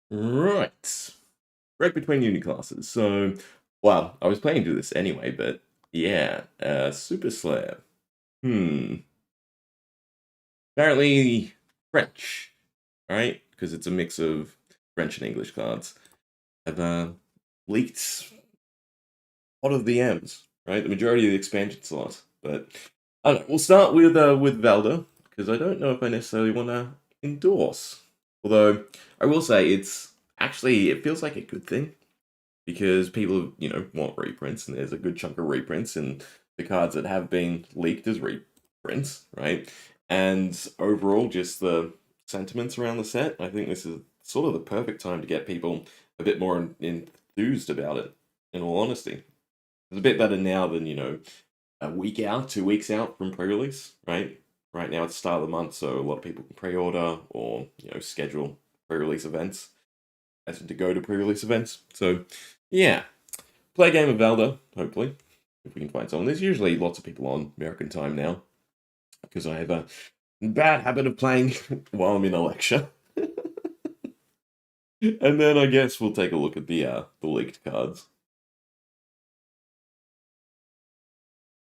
Right. Break between uni classes. So, well, I was planning to do this anyway, but yeah, Super Slayer. Hmm. Apparently French, right? Because it's a mix of French and English cards. Have leaked a lot of the M's, right? The majority of the expansion slots. But I don't know. We'll start with Valda, because I don't know if I necessarily want to endorse. Although I will say it feels like a good thing because people, want reprints, and there's a good chunk of reprints in the cards that have been leaked as reprints, right? And overall, just the sentiments around the set, I think this is sort of the perfect time to get people a bit more enthused about it, in all honesty. It's a bit better now than, a week out, 2 weeks out from pre-release, right? Right now it's the start of the month, so a lot of people can pre-order or, schedule pre-release events, as in to go to pre-release events. So, yeah, play a game of Valda, hopefully, if we can find someone. There's usually lots of people on American time now, because I have a bad habit of playing while I'm in a lecture. And then I guess we'll take a look at the leaked cards.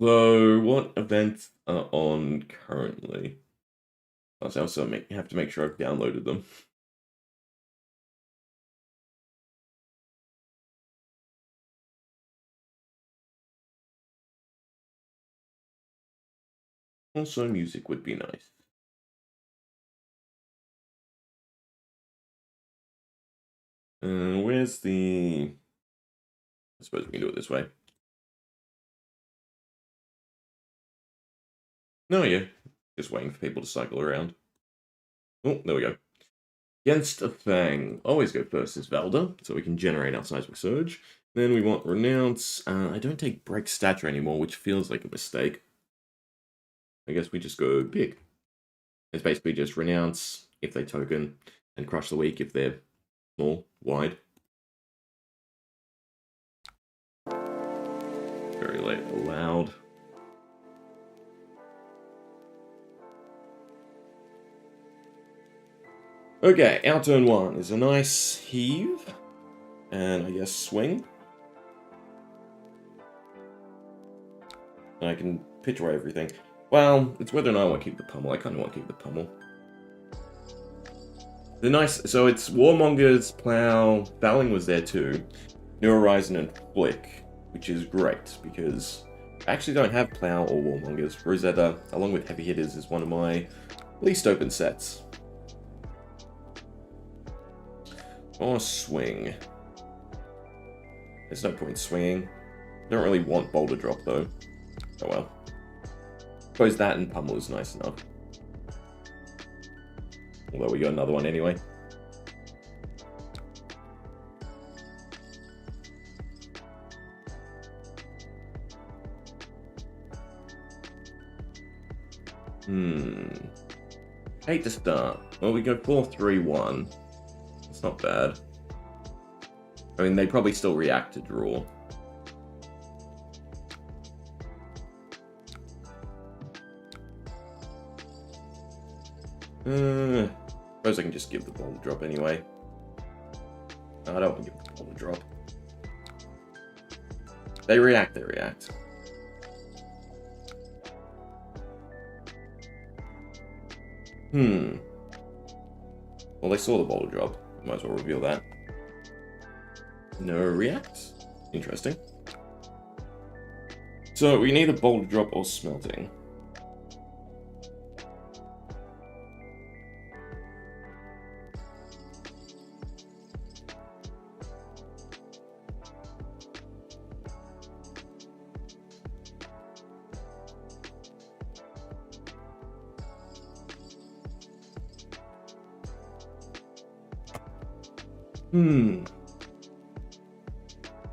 So, what events are on currently? I also have to make sure I've downloaded them. Also, music would be nice. Where's the... I suppose we can do it this way. No, yeah. Just waiting for people to cycle around. Oh, there we go. Against a Fang. Always go first as Valda, so we can generate our Seismic Surge. Then we want Renounce. I don't take Break Stature anymore, which feels like a mistake. I guess we just go big. It's basically just Renounce if they token, and Crush the Weak if they're small, wide. Very late, loud. Okay, our turn one is a nice heave, and I guess swing. And I can pitch away everything. Well, it's whether or not I want to keep the pummel. I kind of want to keep the pummel. The nice, so it's Warmonger's Plow, Fouling was there too, New Horizon and Flick, which is great because I actually don't have Plow or Warmongers. Rosetta, along with Heavy Hitters, is one of my least open sets. Or swing. There's no point swinging. Don't really want Boulder Drop though. Oh well. Suppose that and Pummel is nice enough. Although we got another one anyway. Hate to start. Well, we go 4-3-1. It's not bad. I mean, they probably still react to draw. Suppose I can just give the Boulder Drop anyway. No, I don't want to give the Boulder Drop. They react, they react. Well, they saw the Boulder Drop. Might as well reveal that. No react? Interesting. So, we need a Boulder Drop or Smelting.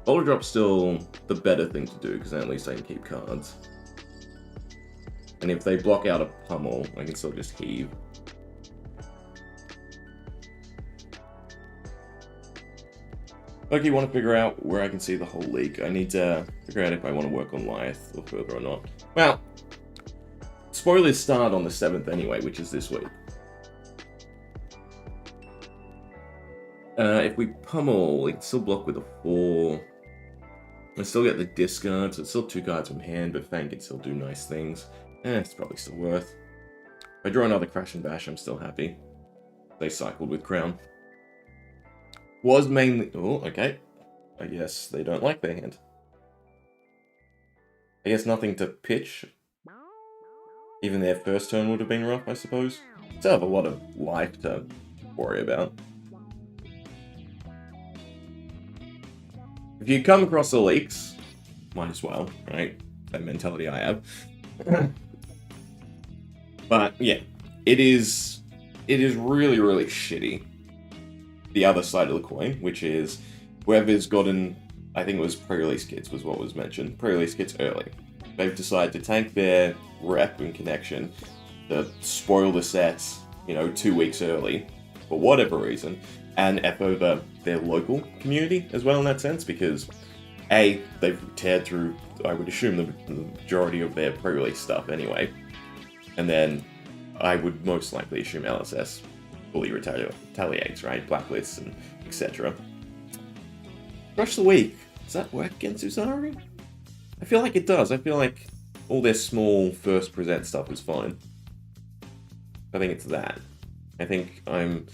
Boulder Drop's still the better thing to do, because at least I can keep cards. And if they block out a Pummel, I can still just heave. Okay, want to figure out where I can see the whole leak. I need to figure out if I want to work on Rathe or further or not. Well, spoilers start on the 7th anyway, which is this week. If we pummel, we can still block with a 4. I still get the discard, so it's still 2 cards from hand, but Fang can still do nice things. It's probably still worth. If I draw another Crash and Bash, I'm still happy. They cycled with Crown. Was mainly... Oh, okay. I guess they don't like their hand. I guess nothing to pitch. Even their first turn would have been rough, I suppose. Still have a lot of life to worry about. If you come across the leaks, might as well, right? That mentality I have. But yeah, it is really, really shitty. The other side of the coin, which is whoever's gotten, I think it was pre-release kits was what was mentioned, pre-release kits early. They've decided to tank their rep and connection to spoil the sets, 2 weeks early, for whatever reason, and F over their local community as well in that sense, because A, they've teared through, I would assume, the majority of their pre-release stuff anyway, and then I would most likely assume LSS fully retaliates, right? Blacklists and etc. Rush the Week. Does that work against Uzuri? I feel like it does. I feel like all their small first present stuff is fine. I think it's that. I think I'm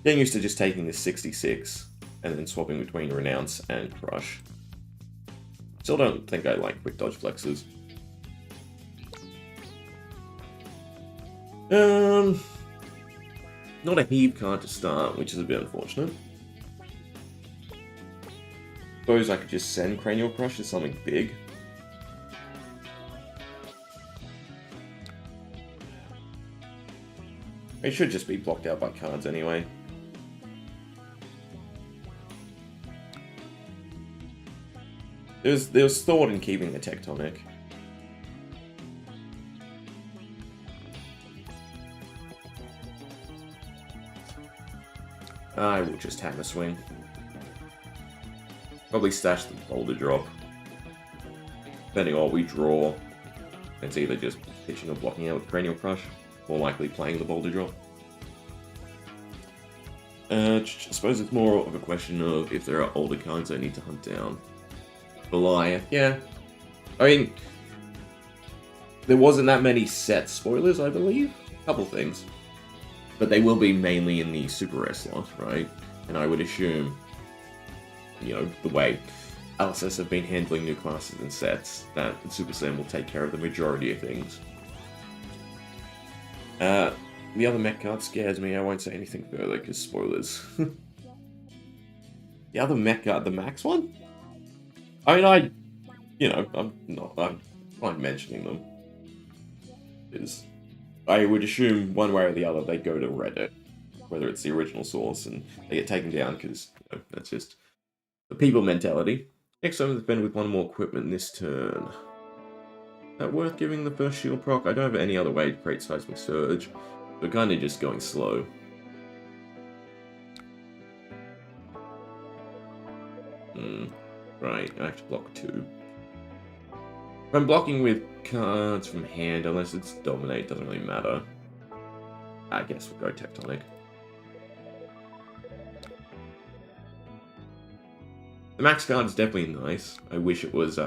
getting used to just taking this 66 and then swapping between Renounce and Crush. Still don't think I like quick dodge flexes. Not a heave card to start, which is a bit unfortunate. Suppose I could just send Cranial Crush to something big. It should just be blocked out by cards anyway. There was thought in keeping the Tectonic. I will just Hammer Swing. Probably stash the Boulder Drop. Depending on what we draw, it's either just pitching or blocking out with Cranial Crush. More likely playing the Boulder Drop. I suppose it's more of a question of if there are older cards I need to hunt down. Goliath, yeah. I mean, there wasn't that many set spoilers, I believe. Couple things. But they will be mainly in the Super Rare slot, right? And I would assume, the way LSS have been handling new classes and sets, that Super Saiyan will take care of the majority of things. The other mech card scares me. I won't say anything further because spoilers. The other mech card, the Max one? I mean, I'm fine mentioning them. Because I would assume one way or the other they go to Reddit, whether it's the original source, and they get taken down because that's just the people mentality. Next time, defend with one more equipment this turn. Is that worth giving the first shield proc? I don't have any other way to create Seismic Surge. We're kind of just going slow. Right, I have to block 2. If I'm blocking with cards from hand, unless it's Dominate, doesn't really matter. I guess we'll go Tectonic. The Max card is definitely nice. I wish it was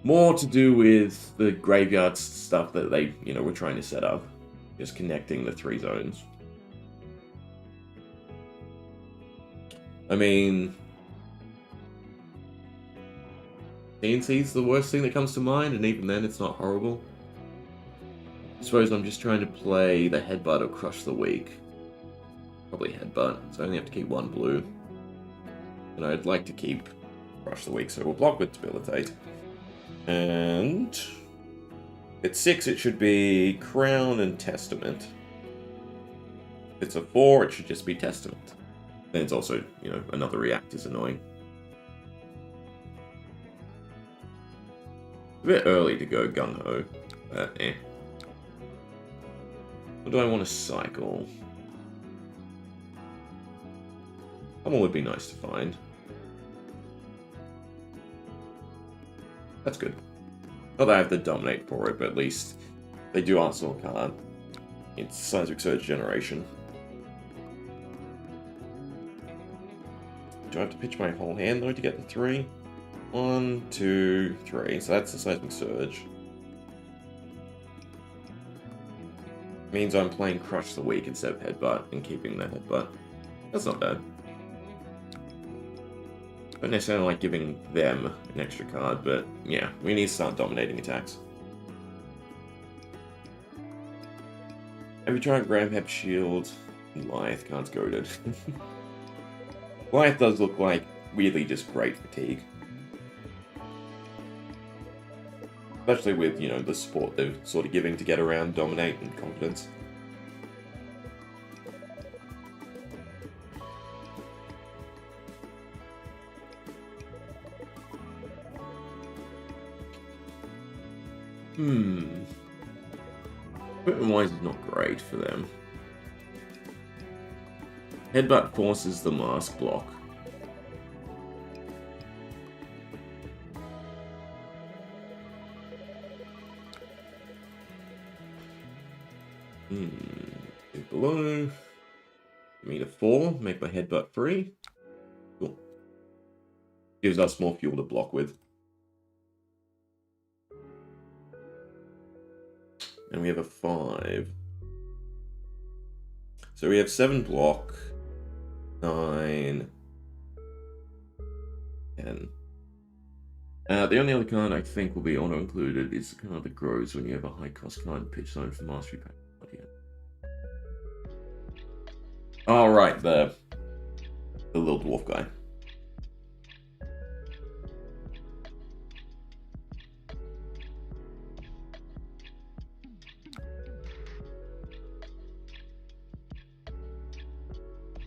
more to do with the graveyard stuff that they, were trying to set up. Just connecting the 3 zones. I mean, TNC's the worst thing that comes to mind, and even then it's not horrible. I suppose I'm just trying to play the Headbutt or Crush the Weak. Probably Headbutt, so I only have to keep 1 blue. And I'd like to keep Crush the Weak, so we'll block with Debilitate. And at 6 it should be Crown and Testament. If it's a 4, it should just be Testament. Then it's also, another react is annoying. A bit early to go gung-ho, but eh. What do I want to cycle? Someone would be nice to find. That's good. Not that I have to dominate for it, but at least they do Arsenal card. It's Seismic Surge generation. Do I have to pitch my whole hand though to get the 3? 1, 2, 3. So that's the Seismic Surge. Means I'm playing Crush the Weak instead of Headbutt and keeping the Headbutt. That's not bad. Don't necessarily like giving them an extra card, but yeah, we need to start dominating attacks. Have you tried Graham Shield? Lithe, cards goaded. Lithe does look like weirdly just great fatigue. Especially with, you know, the support they're sort of giving to get around, dominate, and confidence. Equipment-wise is not great for them. Headbutt forces the mask block. Below. Give me the 4, make my headbutt free. Cool. Gives us more fuel to block with. And we have a 5. So we have 7 block, 9, 10. The only other card I think will be auto-included is the card that grows when you have a high-cost card pitch zone for Mastery Pack. Oh, right, the little dwarf guy.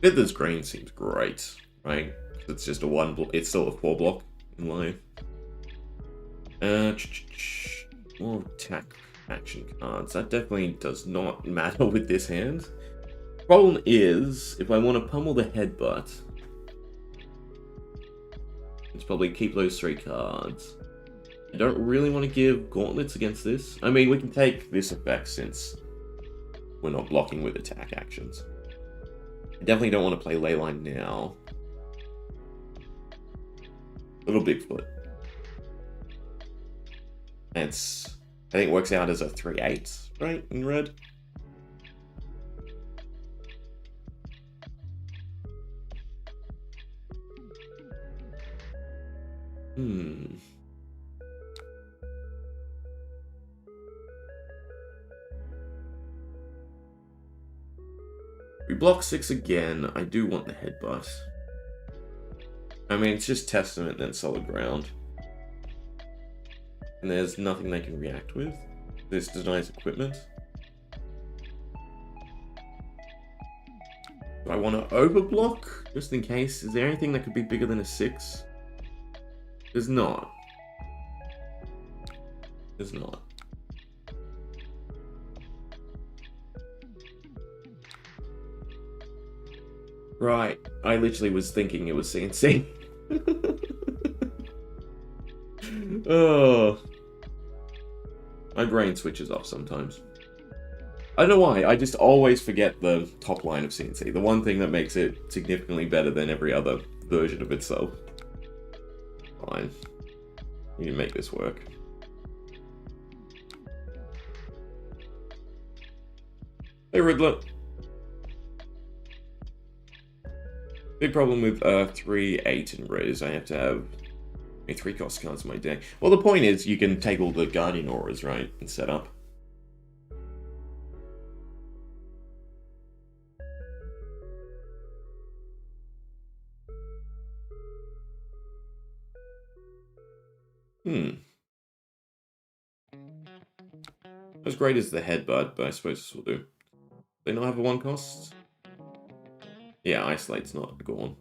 Fifth green seems great, right? It's just a 1 it's still a 4 block in life. More attack action cards. That definitely does not matter with this hand. Problem is, if I want to pummel the headbutt, let's probably keep those 3 cards. I don't really want to give gauntlets against this. I mean, we can take this effect since we're not blocking with attack actions. I definitely don't want to play Leyline now. Little Bigfoot. It's, I think it works out as a 3/8, right, in red? We block 6 again. I do want the headbutt. I mean, it's just Testament, then Solid Ground. And there's nothing they can react with. This denies equipment. Do I want to overblock? Just in case. Is there anything that could be bigger than a 6? There's not. There's not. Right. I literally was thinking it was CNC. Oh. My brain switches off sometimes. I don't know why, I just always forget the top line of CNC. The one thing that makes it significantly better than every other version of itself. Fine. We can make this work. Hey Riddler. Big problem with 3, 8 in red is I have to have 3 cost cards in my deck. Well, the point is you can take all the Guardian Auras, right, and set up. As great as the headbutt, but I suppose this will do. They not have a 1 cost? Yeah, Isolate's not gone.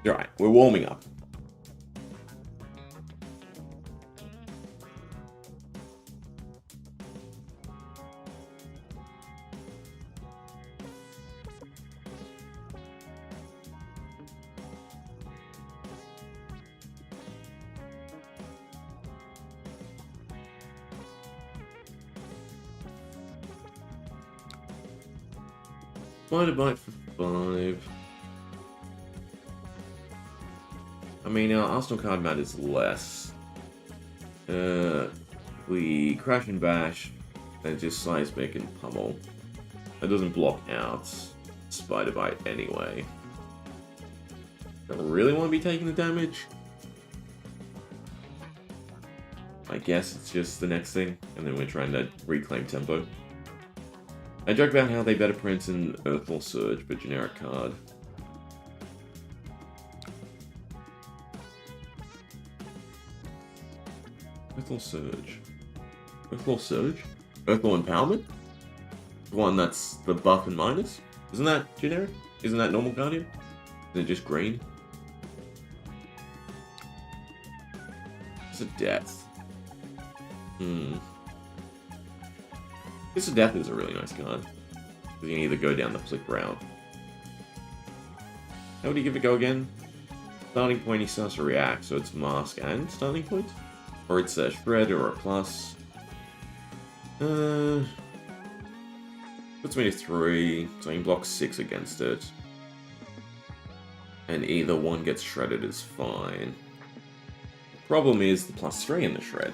Alright, we're warming up. Spider Bite for 5. I mean, our Arsenal card matters less. We Crash and Bash, and just Seismic and Pummel. That doesn't block out Spider Bite anyway. Don't really want to be taking the damage. I guess it's just the next thing, and then we're trying to reclaim tempo. I joke about how they better print an Earthfall Surge, but generic card. Earthfall Surge. Earthfall Surge? Earthfall Empowerment? The one that's the buff and minus? Isn't that generic? Isn't that normal Guardian? Isn't it just green? It's a death. This Death is a really nice card. Because you can either go down the flick route. How would you give it a go again? Starting point, he starts to react, so it's mask and starting point? Or it's a shred or a plus. Puts me to 3, so I can block 6 against it. And either one gets shredded is fine. Problem is the +3 in the shred.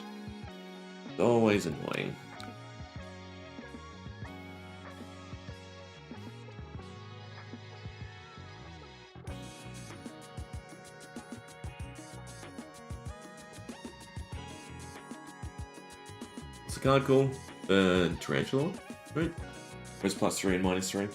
It's always annoying. What's the card called? Tarantula? Right? Where's +3 and -3?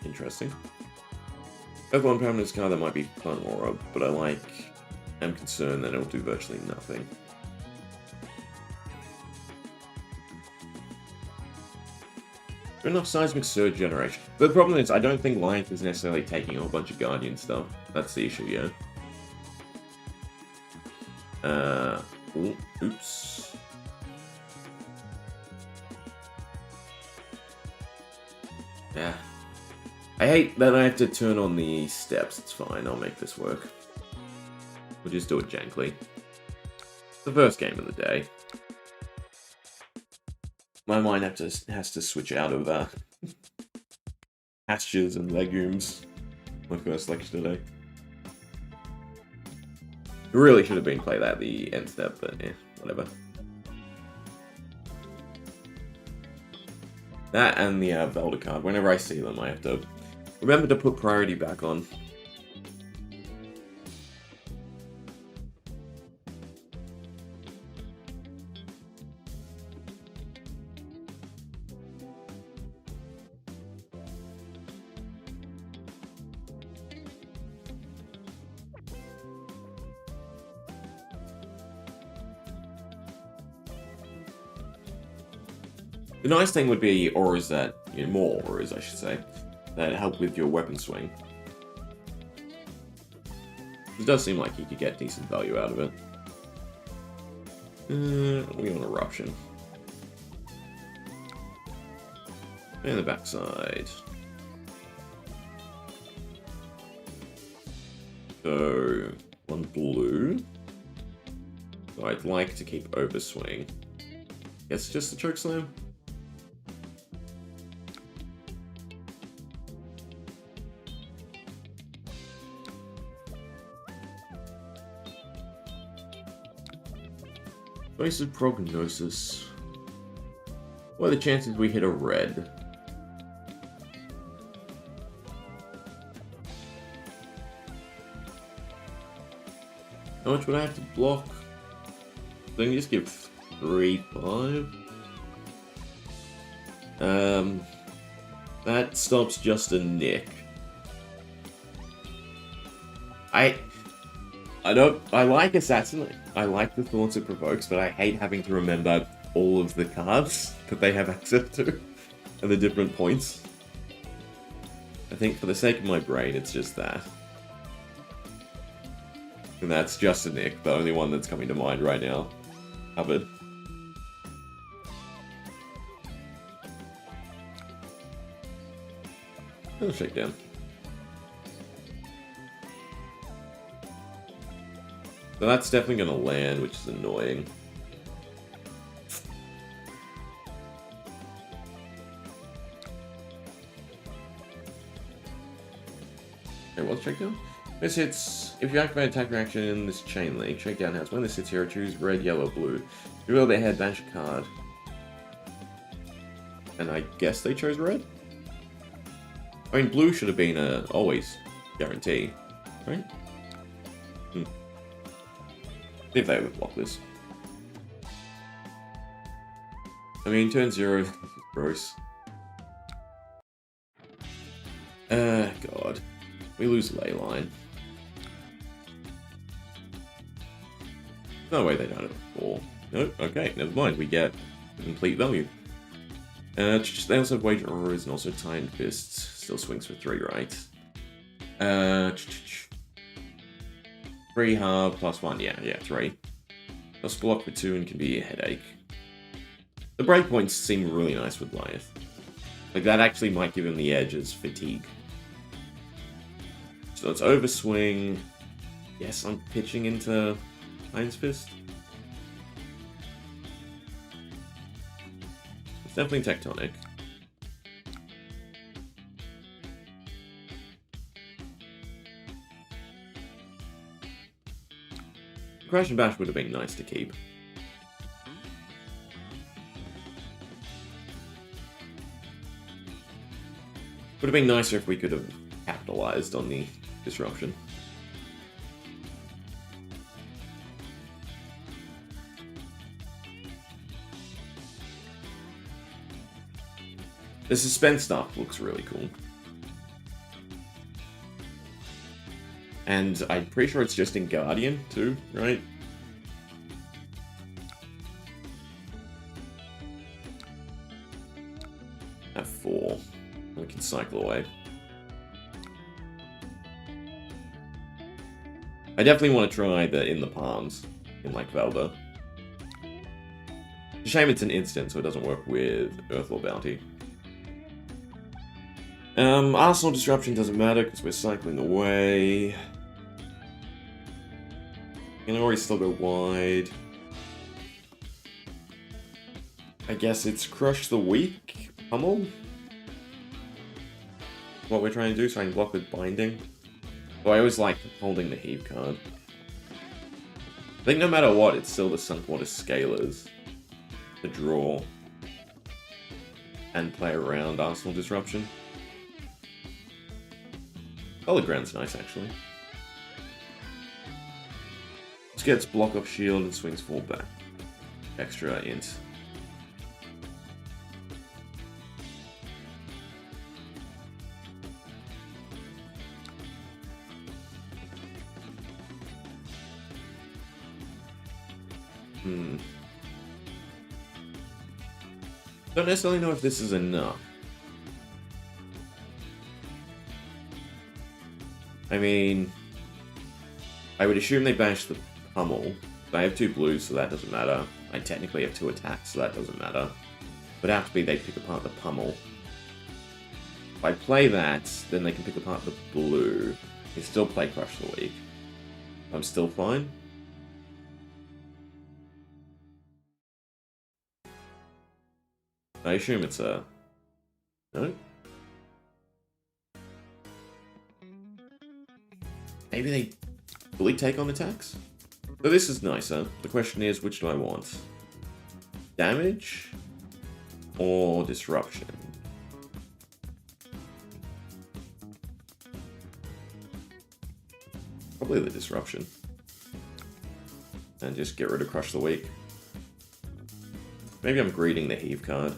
Interesting. Earthfall Empowerment is a card that might be fun more of, but I'm concerned that it'll do virtually nothing. Enough Seismic Surge generation. But the problem is, I don't think Life is necessarily taking a whole bunch of Guardian stuff. That's the issue, yeah. Oops. Yeah. I hate that I have to turn on the steps. It's fine, I'll make this work. We'll just do it jankly. It's the first game of the day. My mind has to switch out of pastures and legumes. My first lecture today. It really should have been played at the end step, but yeah, whatever. That and the Valda card. Whenever I see them, I have to remember to put priority back on. The nice thing would be auras that, more auras I should say, that help with your weapon swing. It does seem like you could get decent value out of it. We want Eruption. And the backside. So, one blue. So I'd like to keep Overswing. Guess just a choke slam. Basic Prognosis. What are the chances we hit a red? How much would I have to block? So I can just give 3, 5. That stops just a nick. I like Assassin. I like the thoughts it provokes, but I hate having to remember all of the cards that they have access to and the different points. I think for the sake of my brain, it's just that. And that's just a nick, the only one that's coming to mind right now. Covered. Little shakedown. So that's definitely going to land, which is annoying. Okay, what's check down? This hits, if you activate attack reaction in this chain link, check down has when this hits hero, choose red, yellow, blue. Reveal their head, banish a card. And I guess they chose red? I mean, blue should have been a always guarantee, right? See if they would block this. I mean, turn 0, this is gross. God. We lose Leyline. No way they don't have a 4. Nope, okay, never mind. We get a complete value. They also have Wage Auras and also Timed Fists. Still swings for 3, right? 3 half plus 1, yeah, 3. Plus block for 2 and can be a headache. The breakpoints seem really nice with Rathe. Like, that actually might give him the edge as fatigue. So it's overswing. Yes, I'm pitching into Iron's Fist. It's definitely tectonic. Crash and Bash would have been nice to keep. Would have been nicer if we could have capitalized on the disruption. The suspense stuff looks really cool. And I'm pretty sure it's just in Guardian too, right? At 4. We can cycle away. I definitely want to try the In the Palms in like Valda. It's a shame it's an instant, so it doesn't work with Earthlore Bounty. Arsenal Disruption doesn't matter because we're cycling away. Can already still go wide. I guess it's Crush the Weak, Pummel. What we're trying to do, so I can block with Binding. Oh, I always like holding the Heave card. I think no matter what, it's still the Sunkwater Scalers to draw and play around Arsenal Disruption. Hologround's nice, actually. This gets block off shield and swings 4 back. Extra int. Don't necessarily know if this is enough. I mean, I would assume they banish the Pummel. I have 2 blues, so that doesn't matter. I technically have 2 attacks, so that doesn't matter. But it have to be they pick apart the Pummel. If I play that, then they can pick apart the blue. They still play Crush the Weak. I'm still fine. I assume it's a... No? Maybe they fully take on attacks? So this is nicer. The question is, which do I want? Damage? Or disruption? Probably the disruption. And just get rid of Crush the Weak. Maybe I'm greeting the Heave card.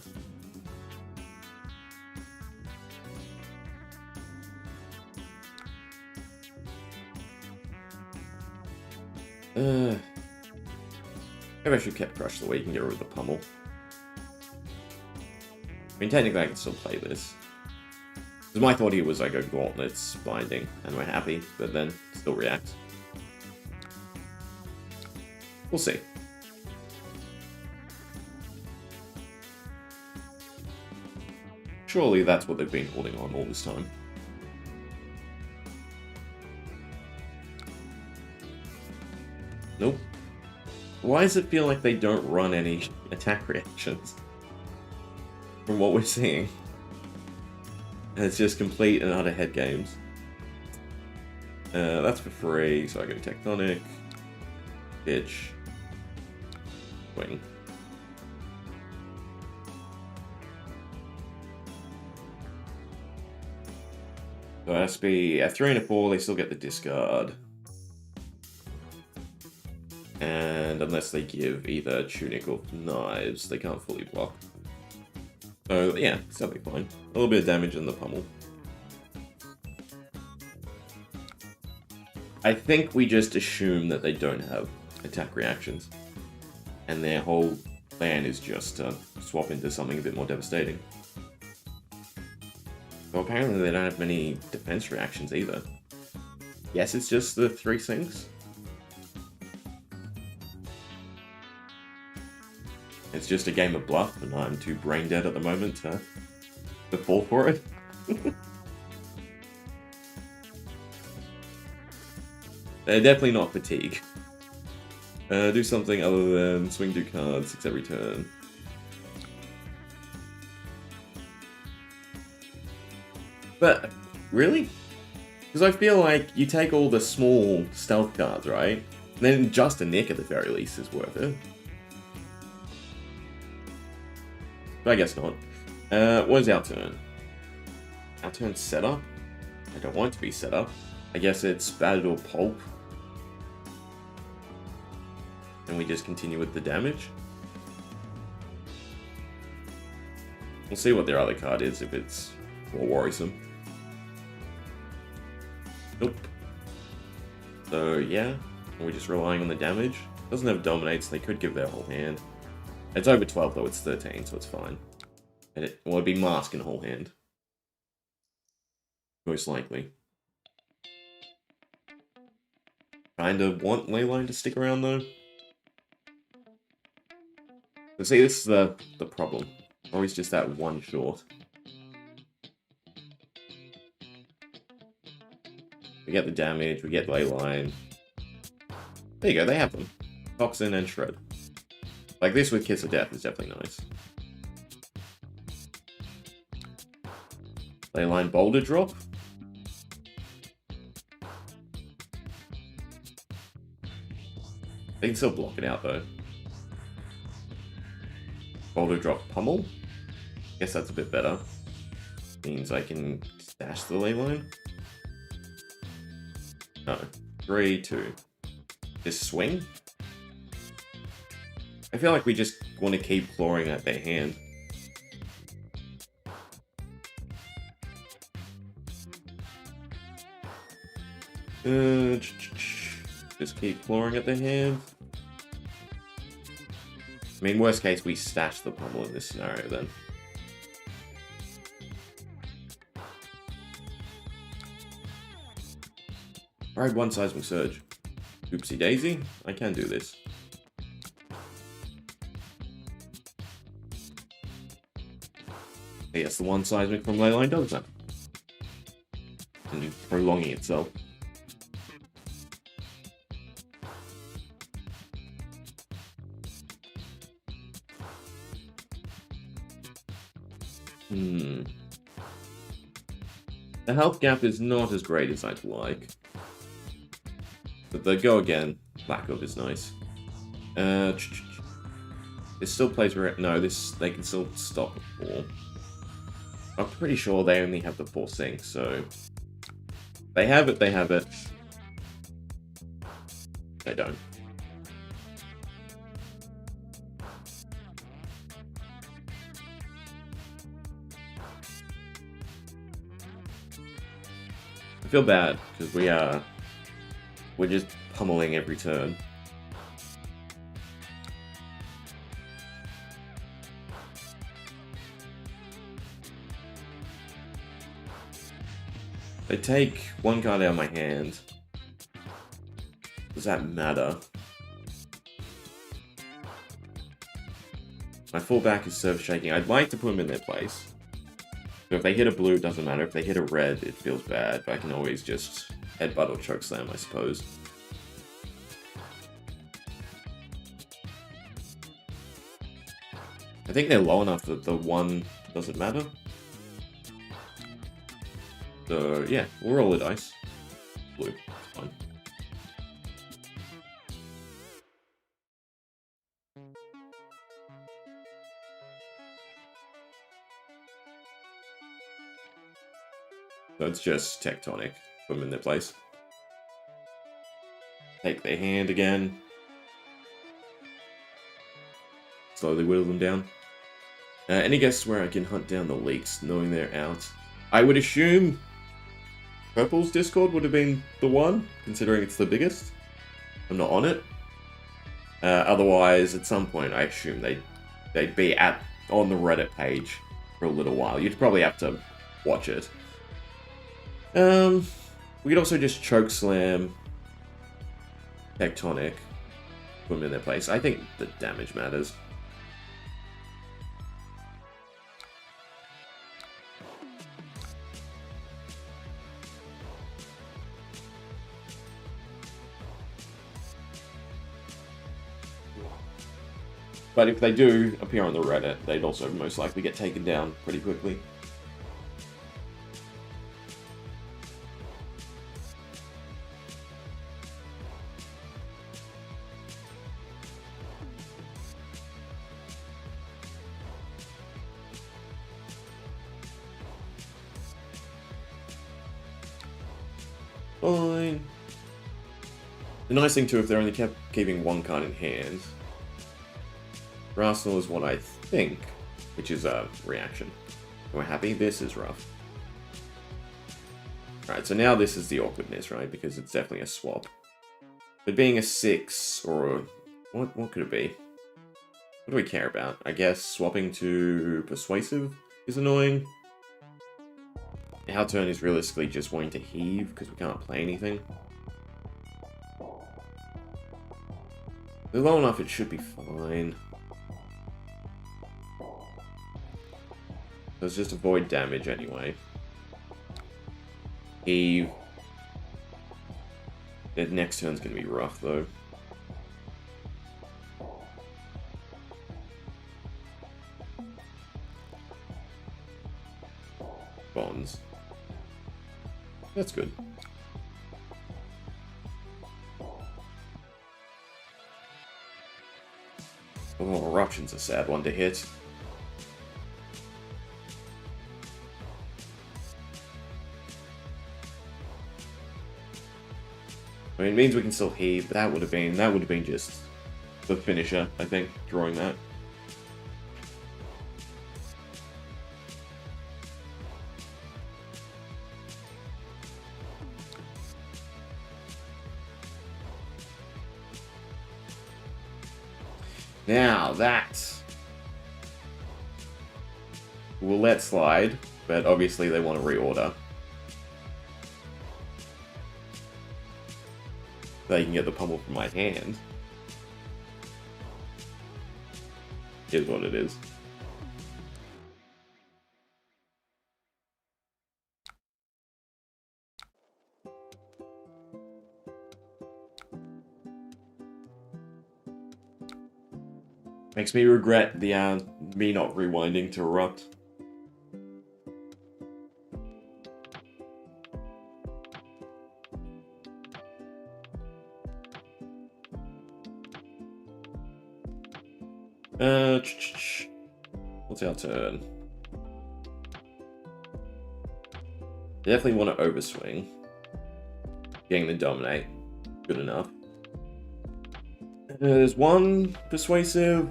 Maybe I should kept Crush the Weak and get rid of the Pummel. I mean, technically I can still play this. Because my thought here was I go Gauntlets, Binding, and we're happy, but then still react. We'll see. Surely that's what they've been holding on all this time. Nope. Why does it feel like they don't run any attack reactions? From what we're seeing. And it's just complete and utter head games. That's for free, so I go Tectonic, Pitch, Wing. So it has to be at 3 and a 4, they still get the discard. And unless they give either Tunic or Knives, they can't fully block. So yeah, it's definitely fine. A little bit of damage in the pummel. I think we just assume that they don't have attack reactions. And their whole plan is just to swap into something a bit more devastating. So apparently they don't have many defense reactions either. Yes, it's just the 3 sinks. It's just a game of bluff, and I'm too brain dead at the moment to fall for it. They're definitely not fatigue. Do something other than swing 2 cards 6 every turn. But, really? Because I feel like you take all the small stealth cards, right? And then just a Nick at the very least is worth it. But I guess not. What is our turn? Our turn's set up? I don't want it to be set up. I guess it's battered or pulp. And we just continue with the damage. We'll see what their other card is if it's more worrisome. Nope. So yeah, we're just relying on the damage. Doesn't have dominates, they could give their whole hand. It's over 12 though, it's 13, so it's fine. And it will be mask in whole hand. Most likely. Kinda want Leyline to stick around though. But see, this is the problem. Always just that one short. We get the damage, we get Leyline. There you go, they have them. Toxin and Shred. Like this with Kiss of Death is definitely nice. Leyline Boulder Drop. They can still block it out though. Boulder Drop Pummel. Guess that's a bit better. Means I can stash the Leyline. No. 3, 2. Just swing? I feel like we just want to keep clawing at their hand. Just keep clawing at their hand. I mean, worst case, we stash the pummel in this scenario then. Alright, 1 Seismic Surge. Oopsie daisy, I can do this. Yes, the 1 Seismic from Leyline does that. And prolonging itself. The health gap is not as great as I'd like. But the go again, lack of is nice. This still plays where no, this they can still stop at 4. I'm pretty sure they only have the 4 sinks, so they have it, they have it. They don't. I feel bad because we're just pummeling every turn. They take 1 card out of my hand. Does that matter? My fullback is Surf Shaking. I'd like to put them in their place. So if they hit a blue, it doesn't matter. If they hit a red, it feels bad. But I can always just headbutt or chokeslam, I suppose. I think they're low enough that the 1 doesn't matter. So, yeah, we'll roll the dice. Blue, it's fine. So it's just tectonic. Put them in their place. Take their hand again. Slowly whittle them down. Any guess where I can hunt down the leaks, knowing they're out? I would assume Purple's Discord would have been the one, considering it's the biggest. I'm not on it. Otherwise, at some point, I assume they'd be on the Reddit page for a little while. You'd probably have to watch it. We could also just choke slam Tectonic, put them in their place. I think the damage matters. But if they do appear on the Reddit, they'd also most likely get taken down pretty quickly. Fine. The nice thing too, if they're only keeping 1 card in hand, Arsenal is what I think, which is a reaction. We're happy. This is rough. Alright, so now this is the awkwardness, right? Because it's definitely a swap. But being a 6, or... What could it be? What do we care about? I guess swapping to Persuasive is annoying. Our turn is realistically just wanting to heave, because we can't play anything. They're low enough, it should be fine. Let's just avoid damage anyway. Heave. The next turn's gonna be rough, though. Bonds. That's good. Oh, Eruption's a sad one to hit. I mean, it means we can still heave, but that would have been just the finisher, I think, drawing that. Now that we'll let slide, but obviously they want to reorder. They can get the pummel from my hand. Is what it is. Makes me regret the me not rewinding to erupt. What's our turn? Definitely want to overswing. Getting the dominate. Good enough. There's 1 persuasive,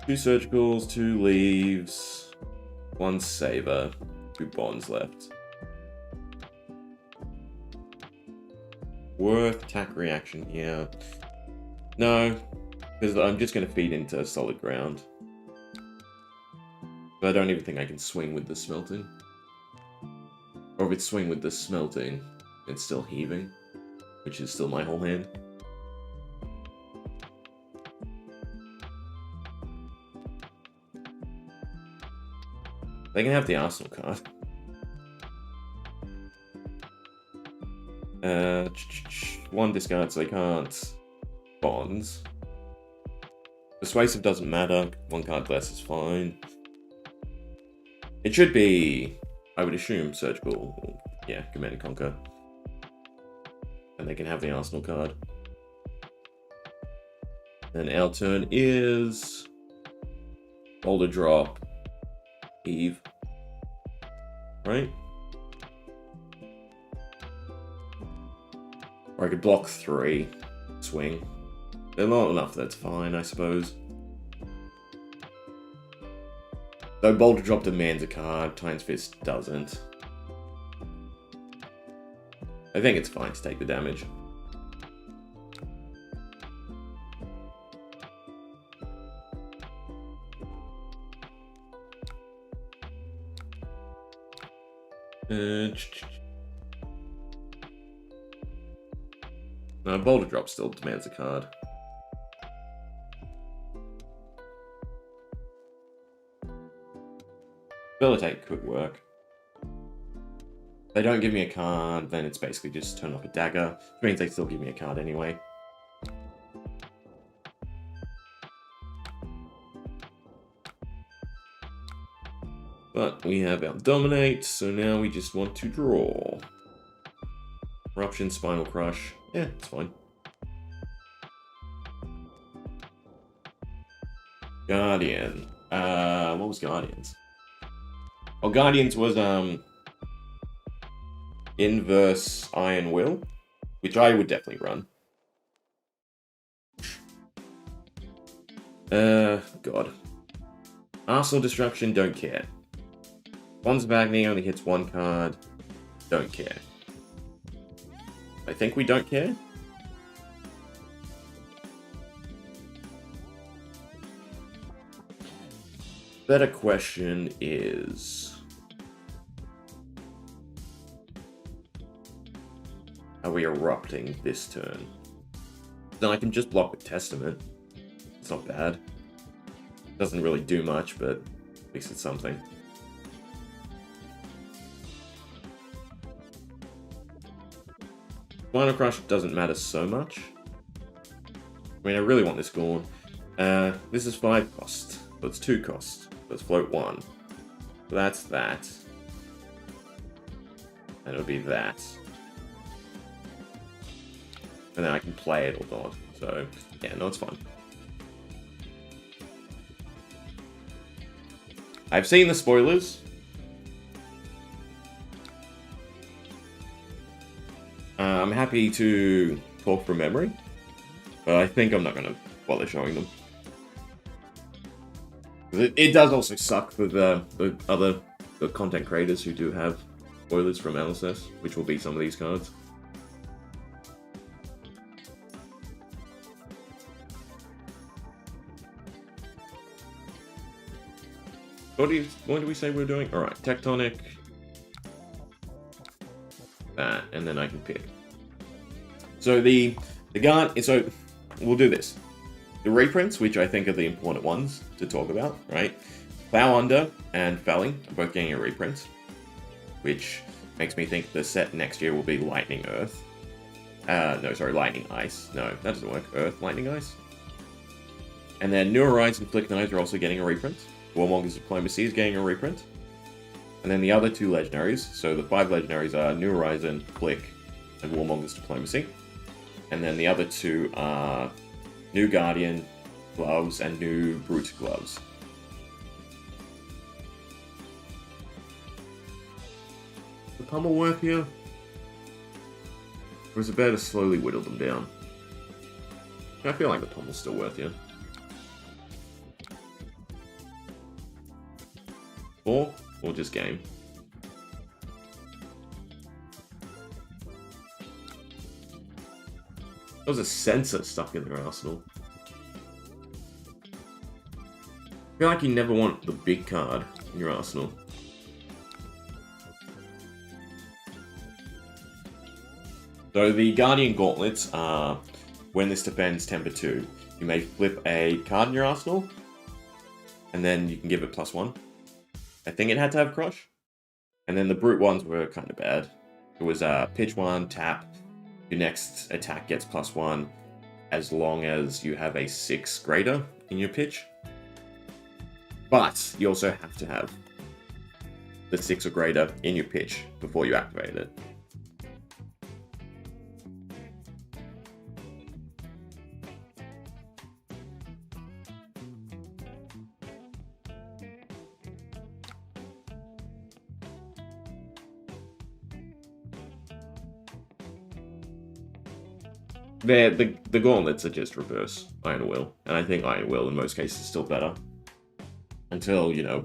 2 surgicals, 2 leaves, 1 saver, 2 bonds left. Worth attack reaction, yeah. No, because I'm just going to feed into solid ground. But I don't even think I can swing with the smelting. Or if it's swing with the smelting, it's still heaving, which is still my whole hand. They can have the Arsenal card. One discard, so they can't bonds. Persuasive doesn't matter. One card less is fine. It should be, I would assume, surgical. Yeah, Command and Conquer. And they can have the Arsenal card. And our turn is Boulder Drop Eve. Right? Or I could block 3, swing. They're not enough, that's fine, I suppose. Though Boulder Drop demands a card, Titan's Fist doesn't. I think it's fine to take the damage. No, Boulder Drop still demands a card. Debilitate could work. If they don't give me a card, then it's basically just turn off a dagger, which means they still give me a card anyway. But we have our Dominate, so now we just want to draw. Eruption, Spinal Crush. Yeah, it's fine. Guardian. What was Guardians? Oh, Guardians was, Inverse Iron Will, which I would definitely run. God. Arsenal Destruction, don't care. Bonds of Agony only hits 1 card, don't care. I think we don't care. Better question is, are we erupting this turn? Then I can just block with Testament. It's not bad. Doesn't really do much, but at least it's something. Spinal Crush doesn't matter so much. I mean, I really want this gone. This is 5 cost. So it's 2 cost. Let's float 1. So that's that. And it'll be that. And then I can play it or not. So, yeah, no, it's fine. I've seen the spoilers. I'm happy to talk from memory, but I think I'm not going to bother showing them. It does also suck for the other content creators who do have spoilers from LSS, which will be some of these cards. What do we say we're doing? Alright, Tectonic. That, and then I can pick. So the guard, so we'll do this. The reprints, which I think are the important ones to talk about, right? Plow Under and Felling are both getting a reprint, which makes me think the set next year will be Lightning Earth. No, sorry, Lightning Ice. No, that doesn't work. Earth, Lightning Ice. And then New Horizons and Flick Knives are also getting a reprint. Warmonger's Diplomacy is getting a reprint. And then the other 2 legendaries, so the 5 legendaries are New Horizon, Flick, and Warmonger's Diplomacy. And then the other 2 are New Guardian Gloves and New Brute Gloves. Is the pummel worth here? Or is it better to slowly whittle them down? I feel like the pummel's still worth here. 4? Or just game? There was a sensor stuck in their arsenal. I feel like you never want the big card in your arsenal. So the Guardian Gauntlets are, when this defends temper 2, you may flip a card in your arsenal, and then you can give it +1. I think it had to have Crush. And then the Brute ones were kind of bad. It was pitch 1, tap, your next attack gets +1, as long as you have a 6 greater, in your pitch. But you also have to have the 6 or greater in your pitch before you activate it. The gauntlets are just reverse Iron Will, and I think Iron Will in most cases is still better. Until, you know,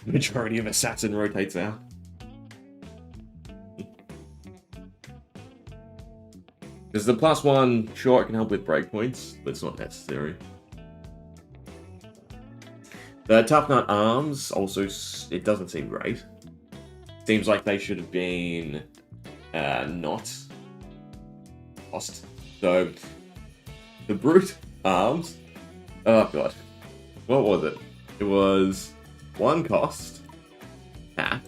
the majority of Assassin rotates out. Because the +1, sure, it can help with breakpoints, but it's not necessary. The Tough Nut arms also, it doesn't seem great. Seems like they should have been not lost. So, the Brute arms, oh god, what was it? It was 1 cost, tap.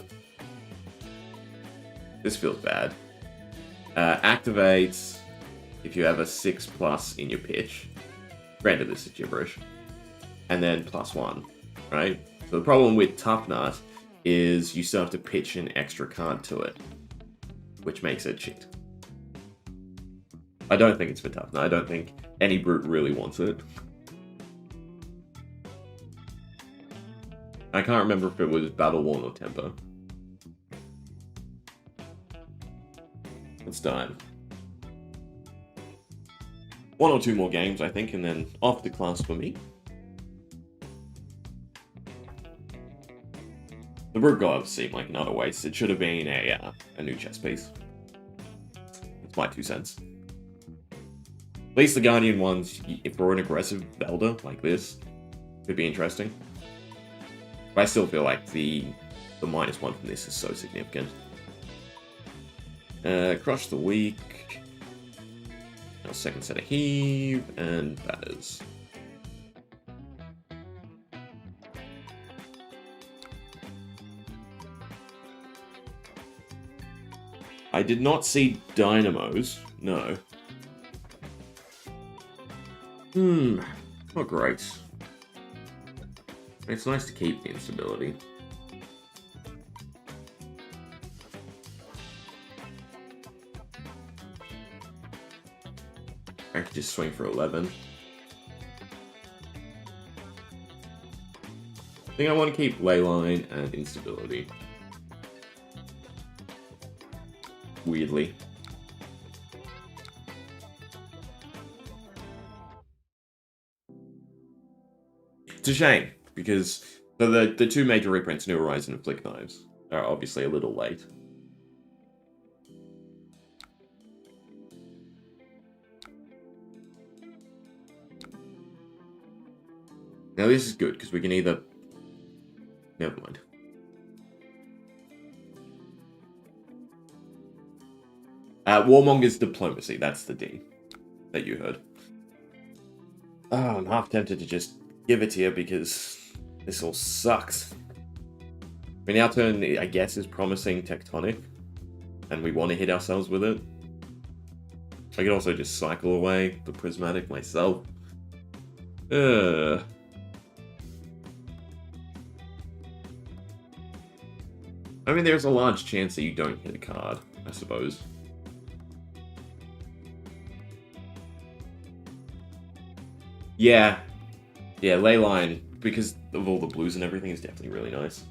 This feels bad. Activates if you have a 6+ in your pitch. Granted, this is gibberish. And then +1, right? So the problem with Tough Nut is you still have to pitch an extra card to it, which makes it shit. I don't think it's for Tough Nut. I don't think any Brute really wants it. I can't remember if it was Battle Worn or Tempo. It's time. 1 or 2 more games, I think, and then off the class for me. The Brute gloves seem like another waste. It should have been a new chess piece. That's my 2 cents. At least the Guardian ones, for an aggressive Valda like this, could be interesting. But I still feel like the -1 from this is so significant. Crush the Weak. Our second set of Heave, and Batters. I did not see Dynamos, no. Not great. It's nice to keep the instability. I could just swing for 11. I think I want to keep Leyline and instability. Weirdly. It's a shame, because the 2 major reprints, New Horizon and Flick Knives, are obviously a little late. Now this is good, because we can either... Never mind. Warmonger's Diplomacy, that's the D that you heard. Oh, I'm half tempted to just give it to you because this all sucks. I mean, our turn, I guess, is promising Tectonic, and we want to hit ourselves with it. I could also just cycle away the Prismatic myself. I mean, there's a large chance that you don't hit a card, I suppose. Yeah, Leyline, because of all the blues and everything, is definitely really nice.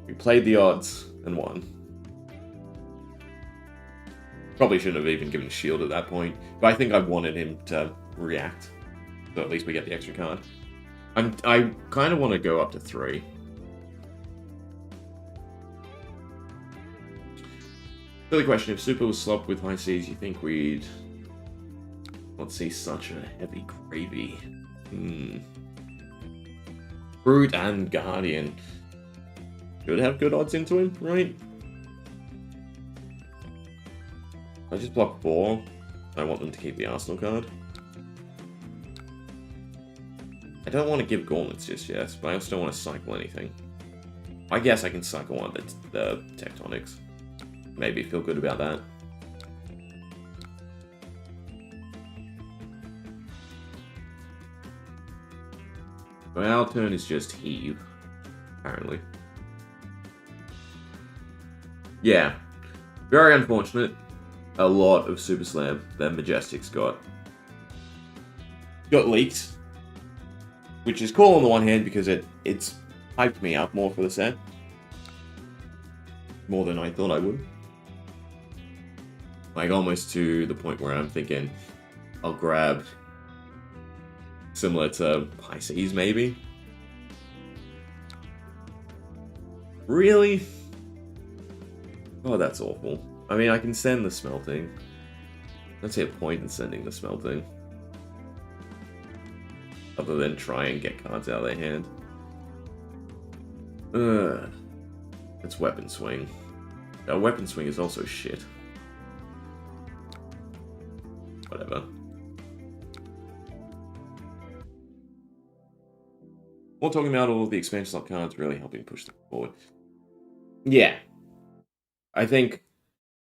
We played the odds and won. Probably shouldn't have even given a shield at that point, but I think I wanted him to react, so at least we get the extra card. I kind of want to go up to 3. Silly question, if Super was slopped with high C's, you think we'd not see such a heavy gravy? Brute and Guardian should have good odds into him, right? I just block 4. I want them to keep the Arsenal card. I don't want to give Gauntlets just yet, but I also don't want to cycle anything. I guess I can cycle one of the Tectonics. Maybe feel good about that. Well, our turn is just heave, apparently. Yeah, very unfortunate. A lot of Super Slam that Majestic's got leaked, which is cool on the one hand because it's hyped me up more for the set, more than I thought I would. Like almost to the point where I'm thinking I'll grab similar to Pisces maybe. Really? Oh, that's awful. I mean, I can send the smelting. I don't see a point in sending the smelting. Other than try and get cards out of their hand. It's weapon swing. Weapon swing is also shit. Whatever. We're talking about all of the expansion slot cards really helping push them forward. Yeah. I think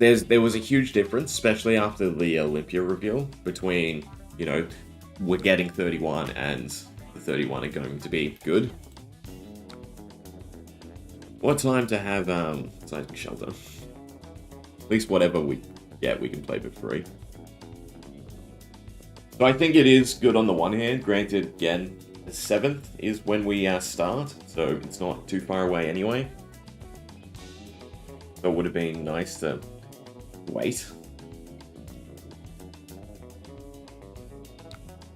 there was a huge difference, especially after the Olympia reveal, between, you know, we're getting 31 and the 31 are going to be good. What time to have seismic shelter? At least whatever we get, we can play for free. So I think it is good on the one hand. Granted, again, the 7th is when we start, so it's not too far away anyway. So it would have been nice to wait.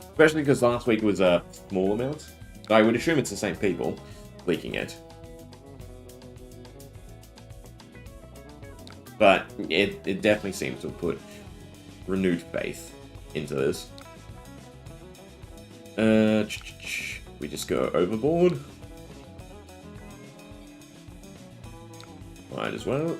Especially because last week was a small amount. I would assume it's the same people leaking it. But it definitely seems to have put renewed faith into this. We just go overboard. Might as well.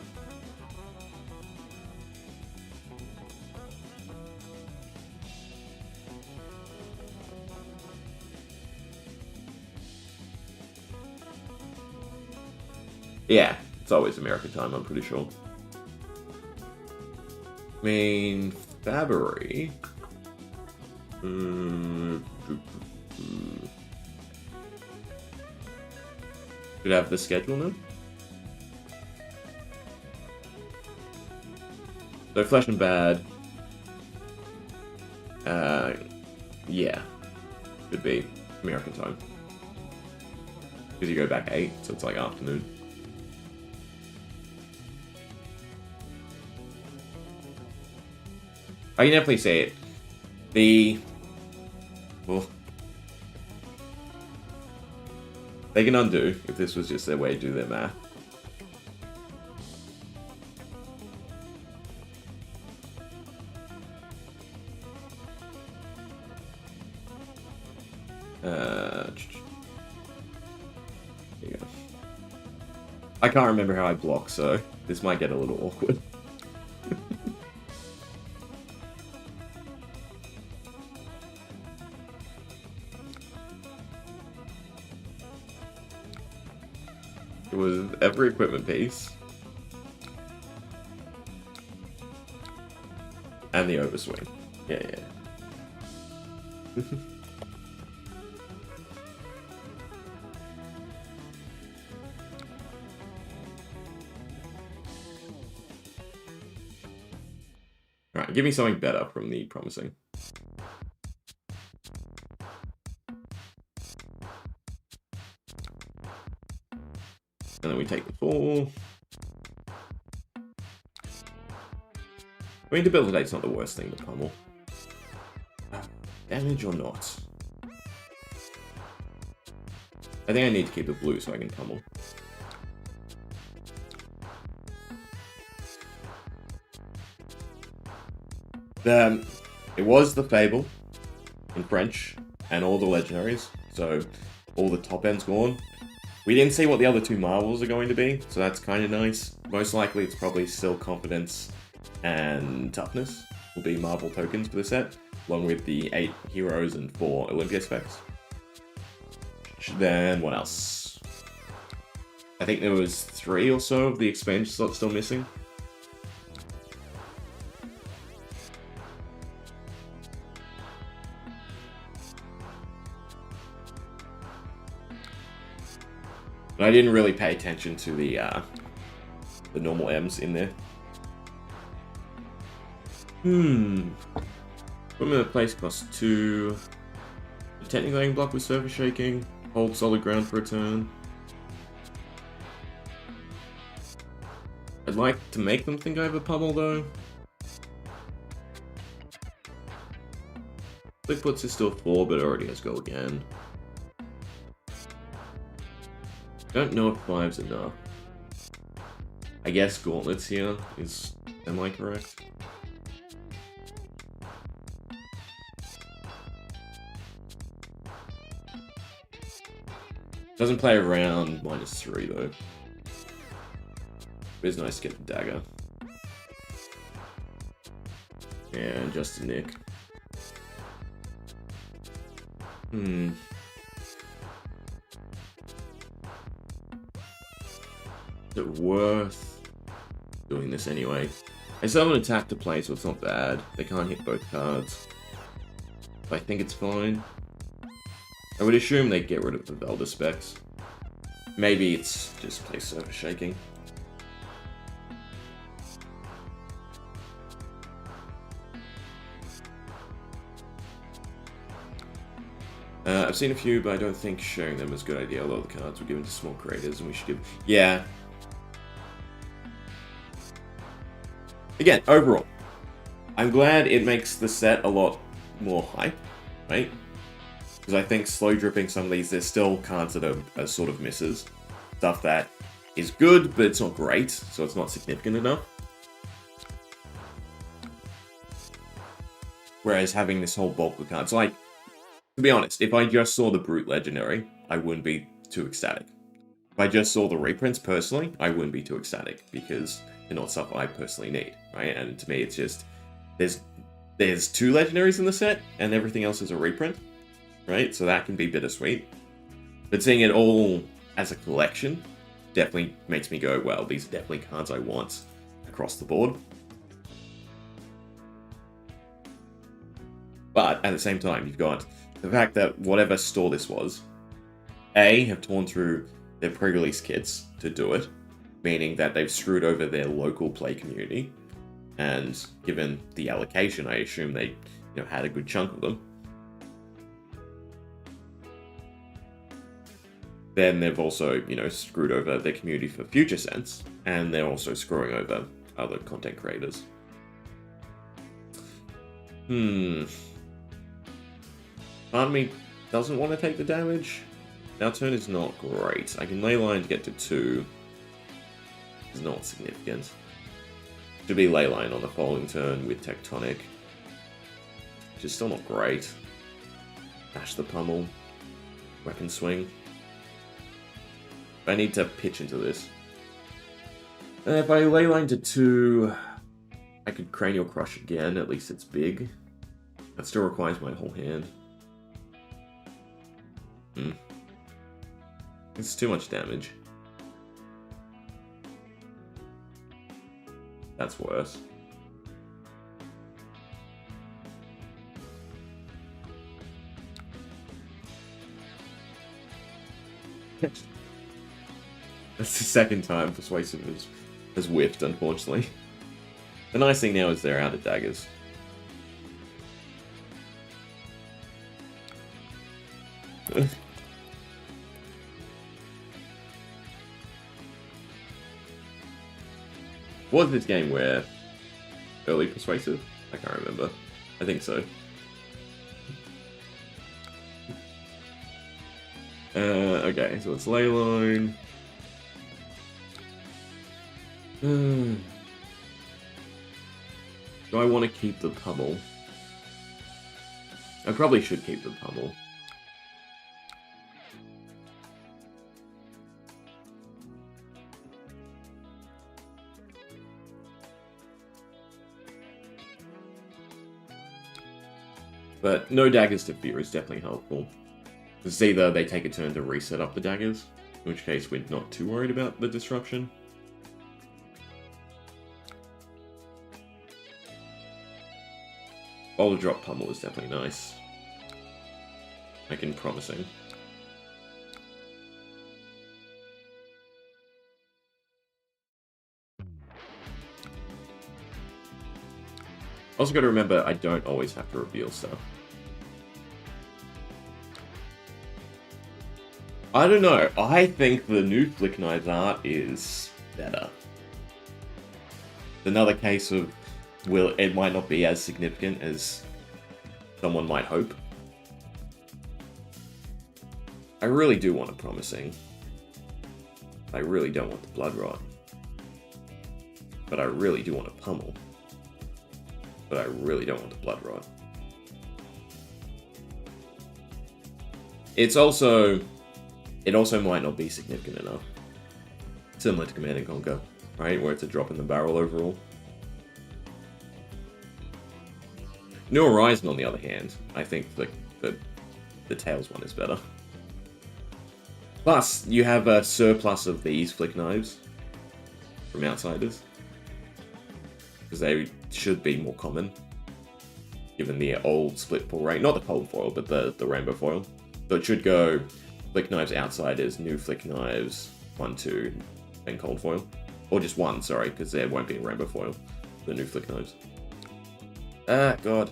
Yeah, it's always American time, I'm pretty sure. I mean, Fabry. Should have the schedule now. So Flesh and Bad. Yeah. Could be American time. Because you go back 8, so it's like afternoon. I can definitely say it. Well, they can undo if this was just their way to do their math. There you go. I can't remember how I block, so this might get a little awkward. It was every equipment piece. And the overswing. Yeah. Alright, give me something better from the promising. And then we take the 4. I mean, Debilitate's not the worst thing to pummel. Damage or not? I think I need to keep the blue so I can pummel. It was the Fable in French and all the legendaries, so all the top end's gone. We didn't see what the other 2 marvels are going to be, so that's kind of nice. Most likely it's probably still Confidence and Toughness will be marvel tokens for the set, along with the 8 heroes and 4 Olympia specs. Then what else? I think there was 3 or so of the expansion slots still missing. But I didn't really pay attention to the normal M's in there. Put them in a place cost 2. Technically I can block with surface shaking. Hold solid ground for a turn. I'd like to make them think I have a pummel though. Flick puts is still 4, but it already has go again. Don't know if 5's enough. I guess gauntlets here is semi-correct. Doesn't play around -3 though. It is nice to get the dagger. And just a nick. Is it worth doing this anyway? I still have an attack to play, so it's not bad. They can't hit both cards. But I think it's fine. I would assume they get rid of the Valda specs. Maybe it's just play surface shaking. I've seen a few, but I don't think sharing them is a good idea. A lot of the cards were given to small creators, and we should give... Yeah. Again, overall, I'm glad it makes the set a lot more hype, right? Because I think slow dripping some of these, there's still cards that are sort of misses. Stuff that is good, but it's not great, so it's not significant enough. Whereas having this whole bulk of cards, like, to be honest, if I just saw the Brute Legendary, I wouldn't be too ecstatic. If I just saw the reprints, personally, I wouldn't be too ecstatic, because they're not stuff I personally need, right? And to me, it's just, there's 2 legendaries in the set, and everything else is a reprint, right? So that can be bittersweet. But seeing it all as a collection definitely makes me go, well, these are definitely cards I want across the board. But at the same time, you've got the fact that whatever store this was, A, have torn through their pre-release kits to do it, meaning that they've screwed over their local play community, and given the allocation, I assume they had a good chunk of them. Then they've also, screwed over their community for future sense, and they're also screwing over other content creators. Part of me doesn't want to take the damage. Our turn is not great. I can ley line to get to 2. It's not significant. Should be ley line on the following turn with Tectonic. Which is still not great. Dash the pummel. Weapon swing. I need to pitch into this. And if I ley line to 2, I could Cranial Crush again. At least it's big. That still requires my whole hand. It's too much damage. That's worse. That's the second time Persuasive has whiffed, unfortunately. The nice thing now is they're out of daggers. Was this game where early Persuasive? I can't remember. I think so. Okay, so it's ley line. Do I want to keep the pummel? I probably should keep the pummel. But no daggers to fear is definitely helpful. Because either they take a turn to reset up the daggers, in which case we're not too worried about the disruption. Boulder Drop Pummel is definitely nice. Looking promising. Also got to remember, I don't always have to reveal stuff. I don't know. I think the new Flick Knives art is better. Another case of, it might not be as significant as someone might hope. I really do want a Promising. I really don't want the Blood Rot. But I really do want a Pummel. But I really don't want the Blood Rot. It also might not be significant enough. Similar to Command & Conquer, right? Where it's a drop in the barrel overall. New Horizon, on the other hand, I think the Tails one is better. Plus, you have a surplus of these Flick Knives from Outsiders. Because they should be more common, given the old split pull rate. Not the cold foil, but the rainbow foil. So it should go Flick Knives Outsiders, new Flick Knives, 1, 2, then cold foil. Or just one, sorry, because there won't be a rainbow foil, the new Flick Knives. God.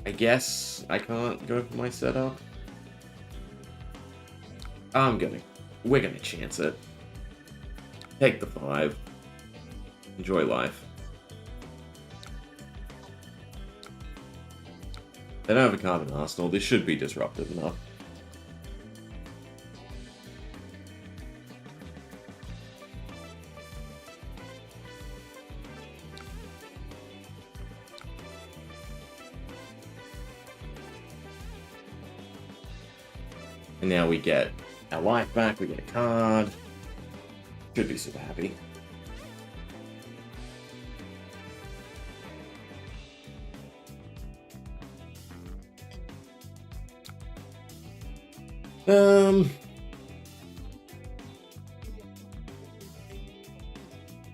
I guess I can't go for my setup. We're gonna chance it. Take the 5. Enjoy life. They don't have a card in Arsenal. This should be disruptive enough. And now we get our life back, we get a card. Should be super happy.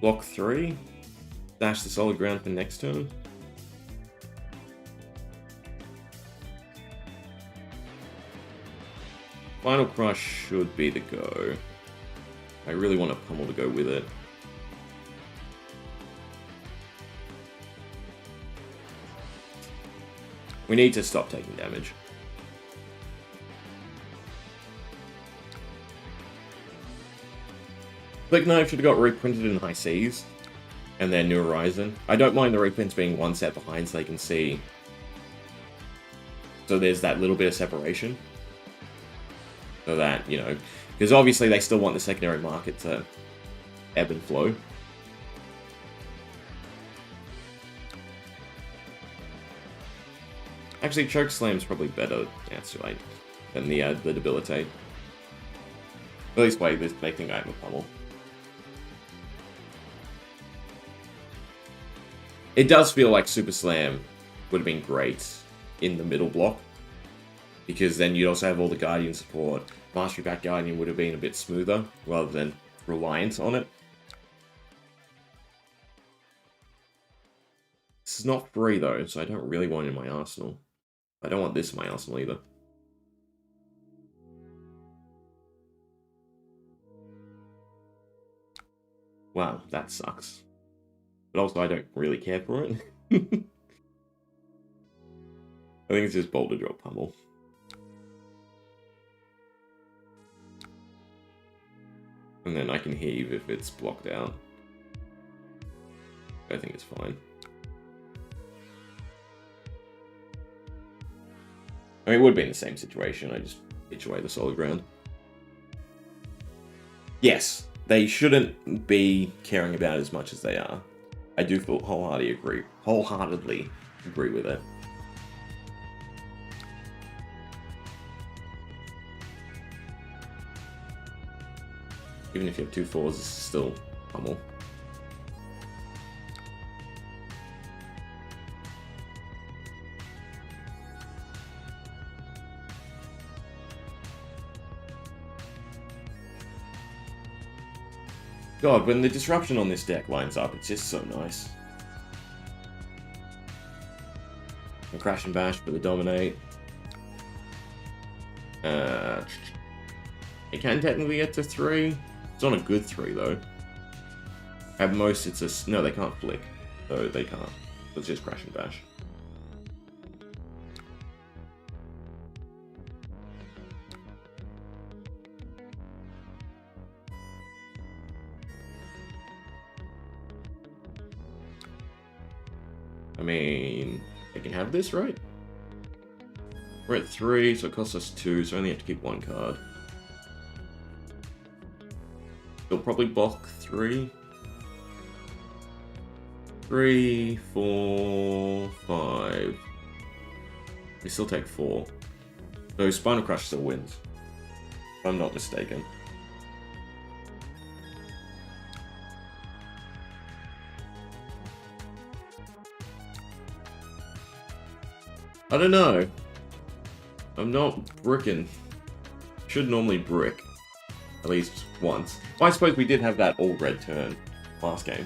Block 3. Dash the solid ground for next turn. Final Crush should be the go. I really want a Pummel to go with it. We need to stop taking damage. Flick Knife should have got reprinted in High Seas, and then New Horizon. I don't mind the reprints being one step behind so they can see. So there's that little bit of separation. So that, you know, because obviously they still want the secondary market to ebb and flow. Actually, Choke Slam's probably better than the Debilitate. At least by this making I have a Pummel. It does feel like Super Slam would have been great in the middle block. Because then you'd also have all the Guardian support. Mastery Pack Guardian would have been a bit smoother, rather than reliant on it. This is not free though, so I don't really want it in my arsenal. I don't want this in my arsenal either. Wow, that sucks. But also I don't really care for it. I think it's just Boulder Drop Pummel. And then I can heave if it's blocked out. I think it's fine. I mean, it would be in the same situation. I just pitch away the solid ground. Yes, they shouldn't be caring about it as much as they are. I do wholeheartedly agree with it. Even if you have 2 4s, it's still Pummel. God, when the disruption on this deck lines up, it's just so nice. And Crash and Bash for the Dominate. It can technically get to 3. It's on a good 3 though. At most it's a... No, they can't flick. So they can't. Let's just crash and bash. I mean, I can have this, right? We're at 3, so it costs us 2, so I only have to keep 1 card. They'll probably block 3. 3, 4, 5. We still take 4. So Spinal Crush still wins, if I'm not mistaken. I don't know. I'm not bricking. Should normally brick. At least once. Well, I suppose we did have that all-red turn last game.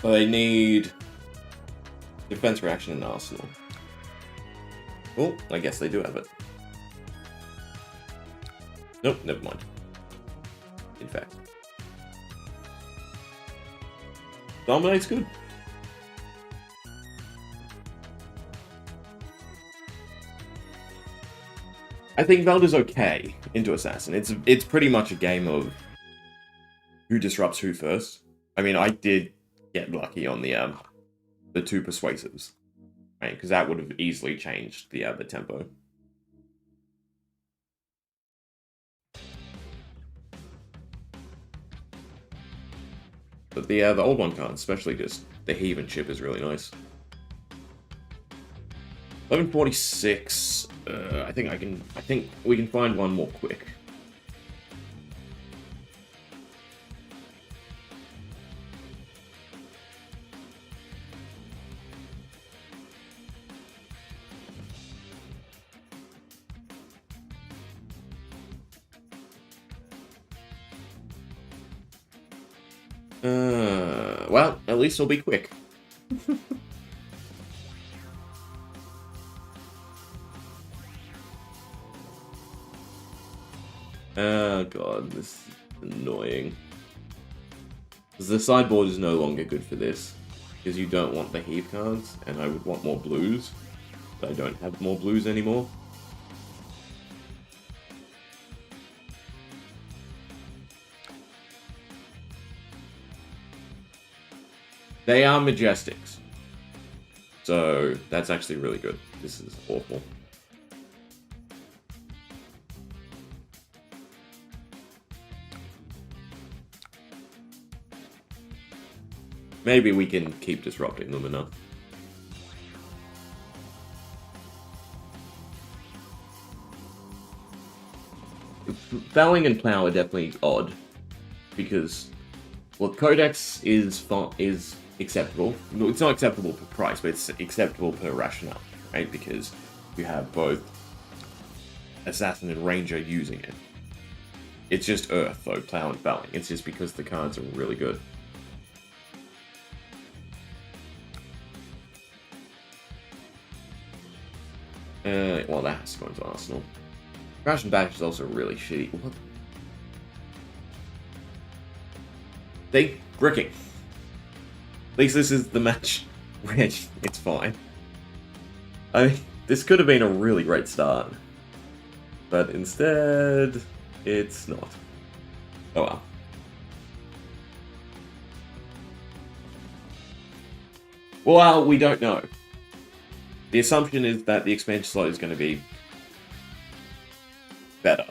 But they need defense reaction in Arsenal. Oh, I guess they do have it. Nope, never mind. In fact. Dominate's good. I think Valda's okay into Assassin. It's pretty much a game of who disrupts who first. I mean, I did get lucky on the 2 persuasives, right? Because that would have easily changed the tempo. But the old one card, especially just the heave and chip, is really nice. 1146. I think we can find one more quick. Well, at least it'll be quick. Oh god, this is annoying. Because the sideboard is no longer good for this. Because you don't want the heave cards, and I would want more blues. But I don't have more blues anymore. They are Majestics. So, that's actually really good. This is awful. Maybe we can keep disrupting them enough. Felling and Plow are definitely odd. Because, well, Codex is acceptable. It's not acceptable per price, but it's acceptable per rationale, right? Because you have both Assassin and Ranger using it. It's just Earth, though, Plow and Felling. It's just because the cards are really good. Well, that has to go into Arsenal. Crash and Bash is also really shitty. What? They bricking. At least this is the match which it's fine. I mean, this could have been a really great start. But instead, it's not. Oh well. Well, we don't know. The assumption is that the expansion slot is going to be better.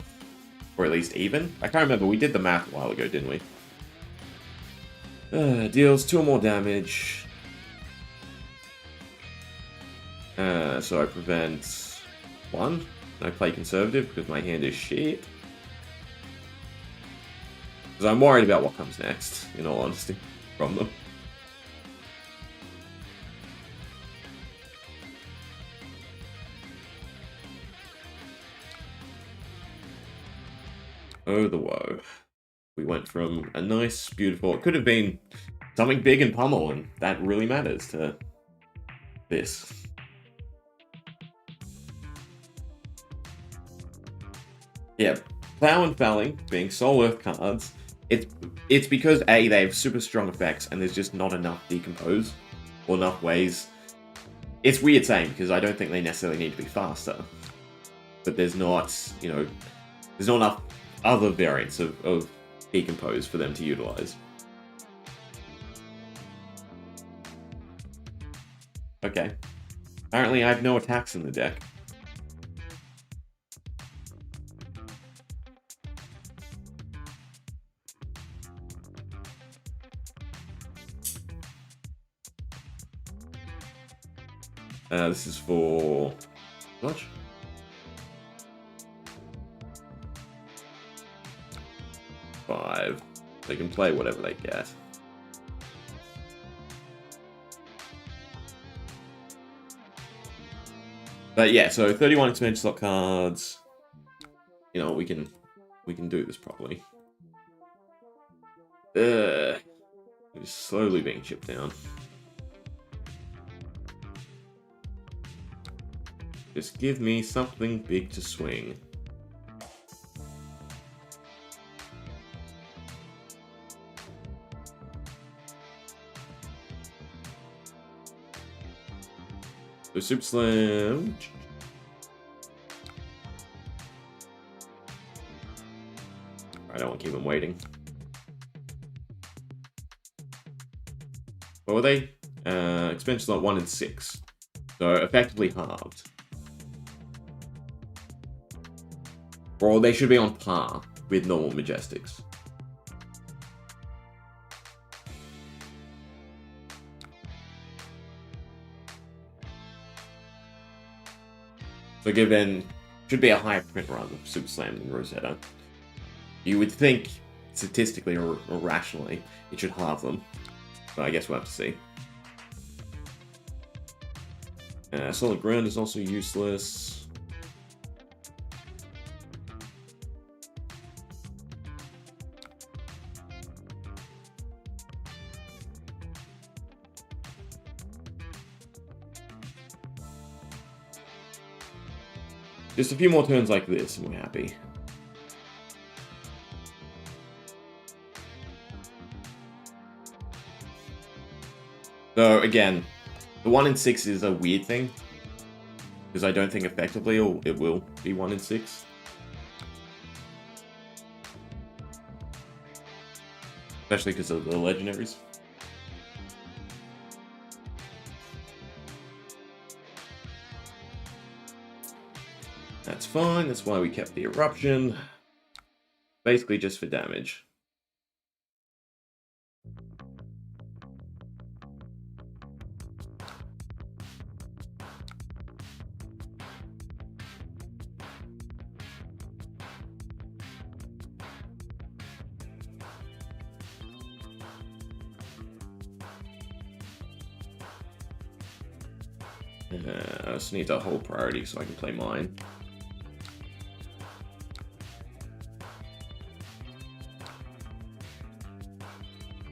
Or at least even. I can't remember. We did the math a while ago, didn't we? Deals 2 more damage. So I prevent 1. I play conservative because my hand is shit. Because I'm worried about what comes next, in all honesty, from them. Oh, the woe. We went from a nice, beautiful... It could have been something big and pummel, and that really matters to this. Yeah, Plow and Felling being Soul Earth cards It's because A, they have super strong effects, and there's just not enough decompose, or enough ways. It's weird saying, because I don't think they necessarily need to be faster. But there's not, you know, there's not enough other variants of decompose for them to utilize. Okay. Apparently I have no attacks in the deck. This is for... what? 5. They can play whatever they get. But yeah, so 31 expansion slot cards. You know, we can do this properly. It's slowly being chipped down. Just give me something big to swing. So Super Slam. I don't want to keep them waiting. What were they? Expansion slot 1 and 6. So effectively halved. Or they should be on par with normal Majestics. So given, should be a higher print run of Super Slam than Rosetta. You would think, statistically or rationally, it should halve them. But I guess we'll have to see. Solid Ground is also useless. Just a few more turns like this and we're happy. So again, the 1 in 6 is a weird thing. Because I don't think effectively it will be 1 in 6. Especially because of the legendaries. That's fine, that's why we kept the Eruption. Basically just for damage. I just need to hold priority so I can play mine.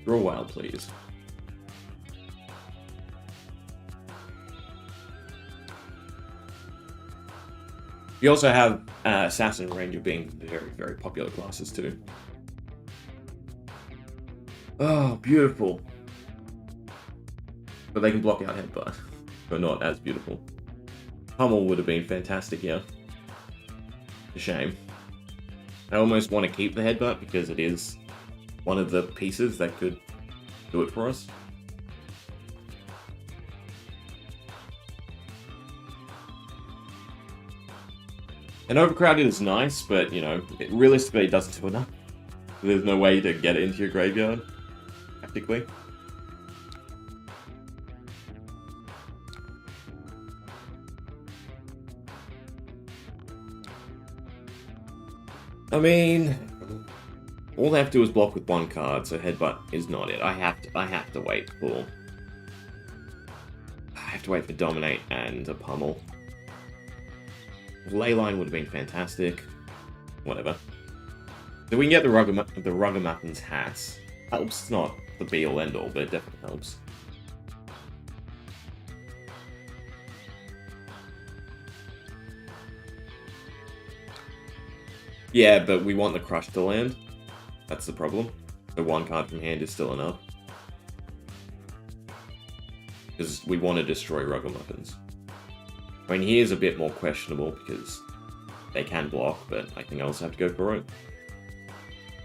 Draw wild, please. You also have Assassin and Ranger being very, very popular classes too. Oh, beautiful. But they can block out Headbutt. But not as beautiful. Pummel would have been fantastic here. A shame. I almost want to keep the Headbutt because it is one of the pieces that could do it for us. And Overcrowded is nice, but, you know, realistically it doesn't do enough. So there's no way to get it into your graveyard, practically. I mean, all they have to do is block with 1 card, so Headbutt is not it. I have to wait for... I have to wait for Dominate and a Pummel. Leyline would have been fantastic. Whatever. So we can get the Ruggermatten's hats. Helps. It's not the be-all end-all, but it definitely helps. Yeah, but we want the Crush to land. That's the problem. So one card from hand is still enough. Because we want to destroy Ragamuffins. I mean, he is a bit more questionable because they can block, but I think I also have to go for it.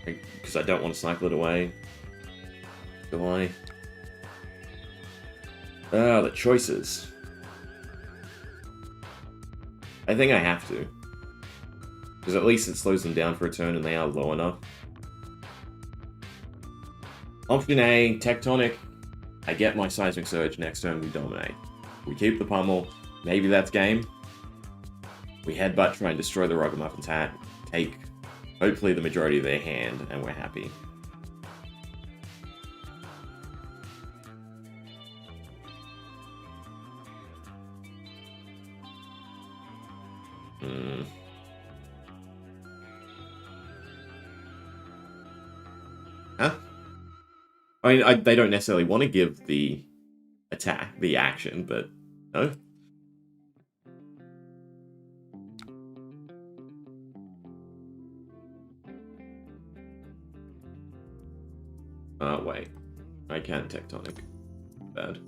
Because I don't want to cycle it away. Do I? Ah, the choices. I think I have to. Because at least it slows them down for a turn and they are low enough. Option A, Tectonic. I get my Seismic Surge, next turn we dominate. We keep the pummel, maybe that's game. We headbutt, try and destroy the Ragamuffins hat, take hopefully the majority of their hand, and we're happy. Huh? I mean, they don't necessarily want to give the attack, the action, but no. Wait. I can Tectonic. Bad.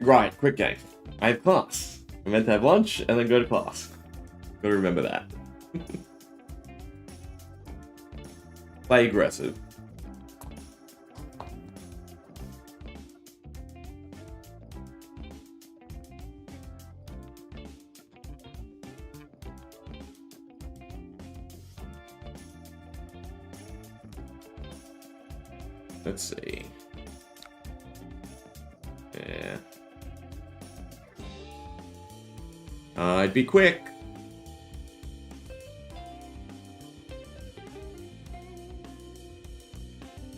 Right, quick game. I have class. I'm meant to have lunch and then go to class. Gotta remember that. Play aggressive. Let's see. Yeah. I'd be quick.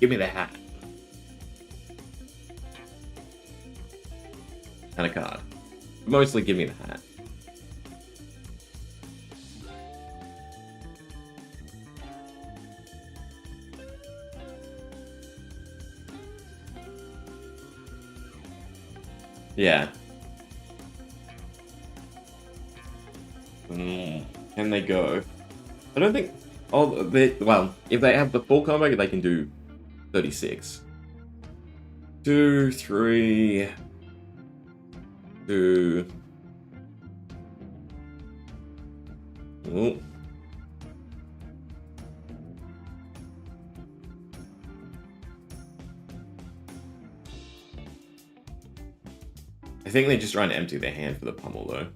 Give me the hat. And a card. Mostly give me the hat. Yeah. Can they go? I don't think... Oh, well, if they have the full combo, they can do 36. 2, 3... 2... Oh. I think they're just trying to empty their hand for the pummel, though.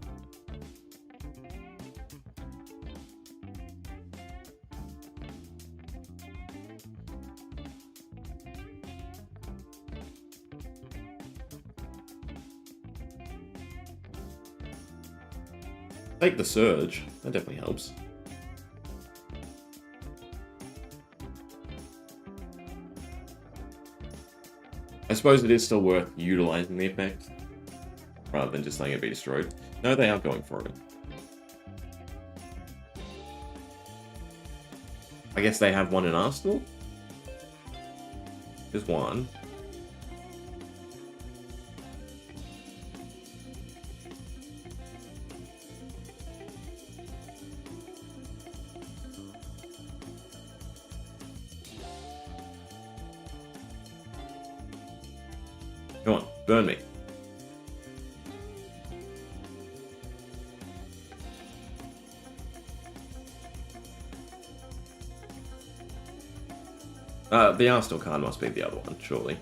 Take the surge. That definitely helps. I suppose it is still worth utilizing the effect, rather than just letting it be destroyed. No, they are going for it. I guess they have one in Arsenal? There's one. Come on, burn me. The Arsenal card must be the other one, surely.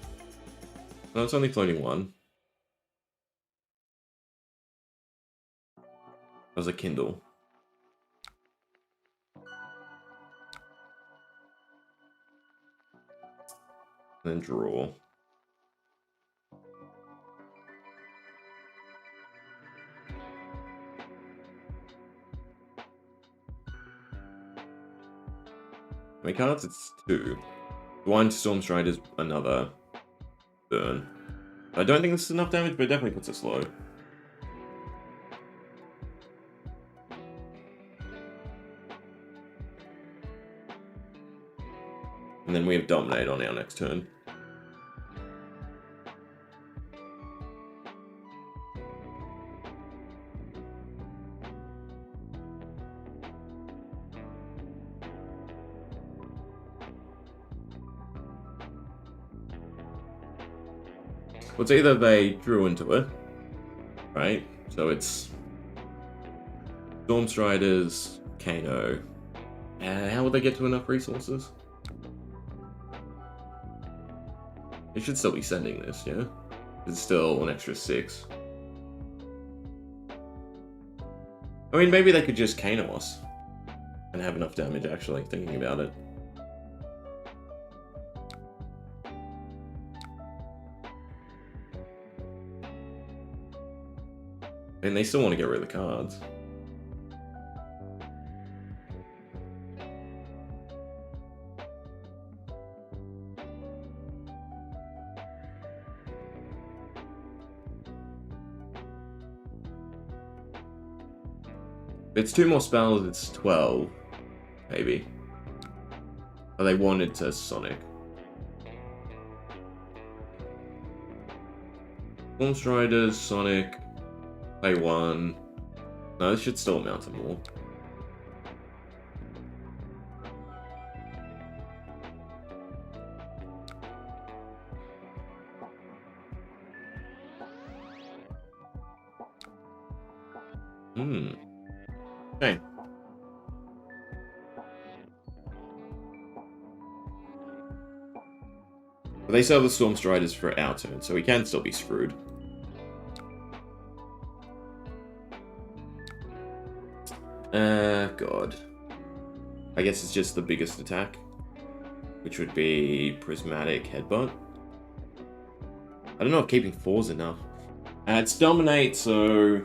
No, it's only floating one. That was a Kindle. Then draw. How many cards? It's 2. One Storm Stride is another burn. I don't think this is enough damage, but it definitely puts it slow. And then we have Dominate on our next turn. . Well, it's either they drew into it, right? So it's Stormstriders, Kano. How would they get to enough resources? They should still be sending this, yeah? It's still an extra 6. I mean, maybe they could just Kano us and have enough damage, actually, thinking about it. And they still want to get rid of the cards. If it's 2 more spells, it's 12. Maybe. But they wanted to Sonic. Stormstriders, Sonic, play 1. No, this should still amount to more. Okay. But they sell the Stormstriders for our turn, so we can still be screwed. God. I guess it's just the biggest attack, which would be Prismatic Headbutt. I don't know if keeping 4's enough. It's Dominate, so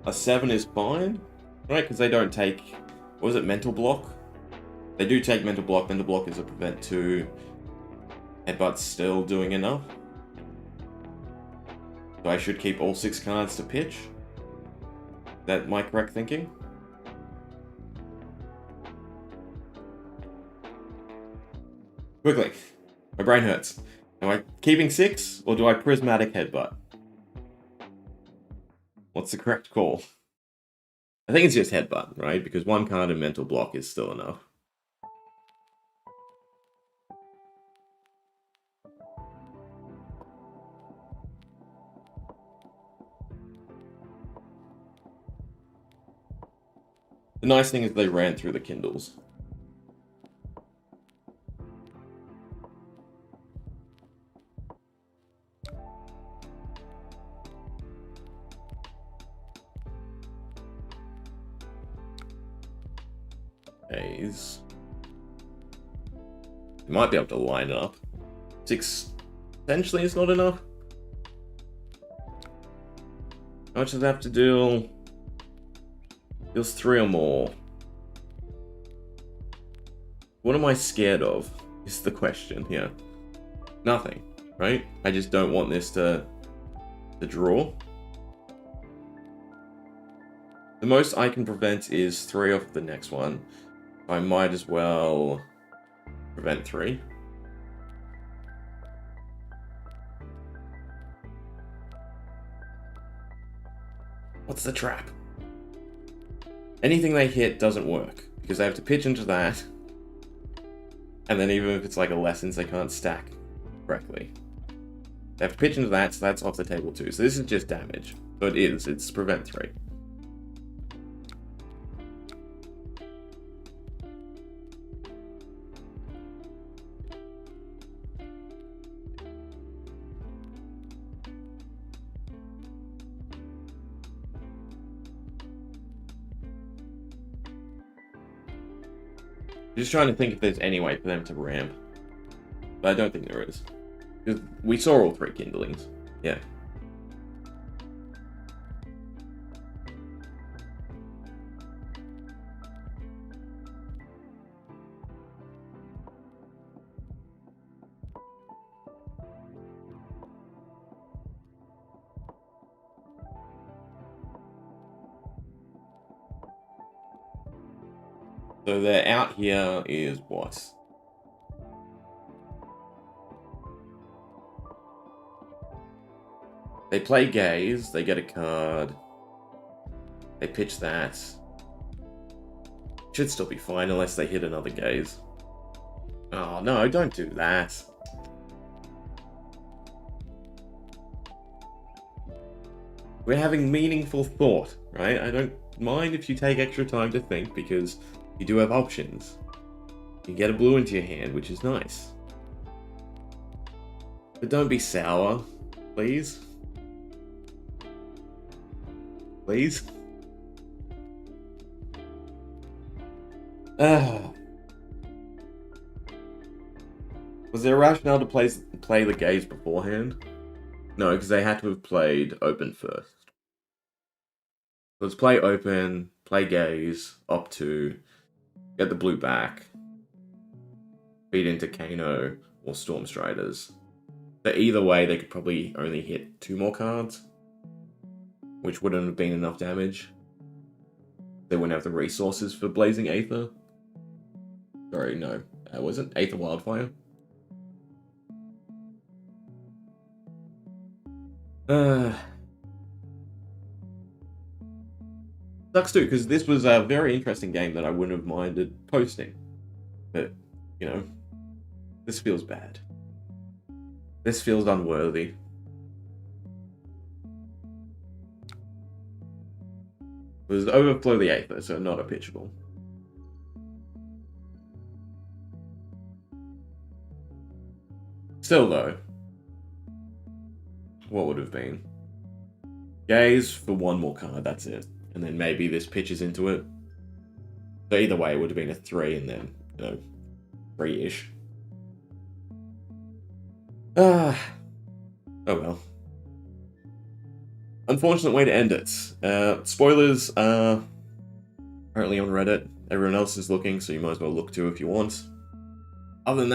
a 7 is fine, right? Because they don't take, what was it, Mental Block? They do take Mental Block. Mental Block is a prevent 2. Headbutt's still doing enough. So I should keep all 6 cards to pitch. Is that my correct thinking? Quickly. My brain hurts. Am I keeping 6, or do I Prismatic Headbutt? What's the correct call? I think it's just Headbutt, right? Because 1 card in Mental Block is still enough. The nice thing is they ran through the Kindles. A's. You might be able to line it up. 6 potentially is not enough. How much does it have to deal? Deals 3 or more. What am I scared of? Is the question here. Nothing, right? I just don't want this to draw. The most I can prevent is 3 off the next one. I might as well prevent 3. What's the trap? Anything they hit doesn't work, because they have to pitch into that, and then even if it's like a lessons, they can't stack correctly. They have to pitch into that, so that's off the table too. So this is just damage. So it's prevent 3. Just trying to think if there's any way for them to ramp. But I don't think there is. Because we saw all 3 kindlings. Yeah. So their out here is what? They play Gaze, they get a card. They pitch that. Should still be fine unless they hit another Gaze. Oh no, don't do that. We're having meaningful thought, right? I don't mind if you take extra time to think, because you do have options. You get a blue into your hand, which is nice. But don't be sour, please. Please? Was there a rationale to play the gaze beforehand? No, because they had to have played open first. Let's play open, play gaze, up to, get the blue back, feed into Kano or Storm Striders. So either way, they could probably only hit 2 more cards, which wouldn't have been enough damage. They wouldn't have the resources for Blazing Aether. Sorry, no. Was it Aether Wildfire? Sucks too, because this was a very interesting game that I wouldn't have minded posting. But, you know, this feels bad. This feels unworthy. It was Overflow the Aether, so not a pitchable. Still though, what would have been? Gaze for 1 more card, that's it. And then maybe this pitches into it. So either way, it would have been a 3 and then, 3-ish. Oh well. Unfortunate way to end it. Spoilers are currently on Reddit. Everyone else is looking, so you might as well look too if you want. Other than that,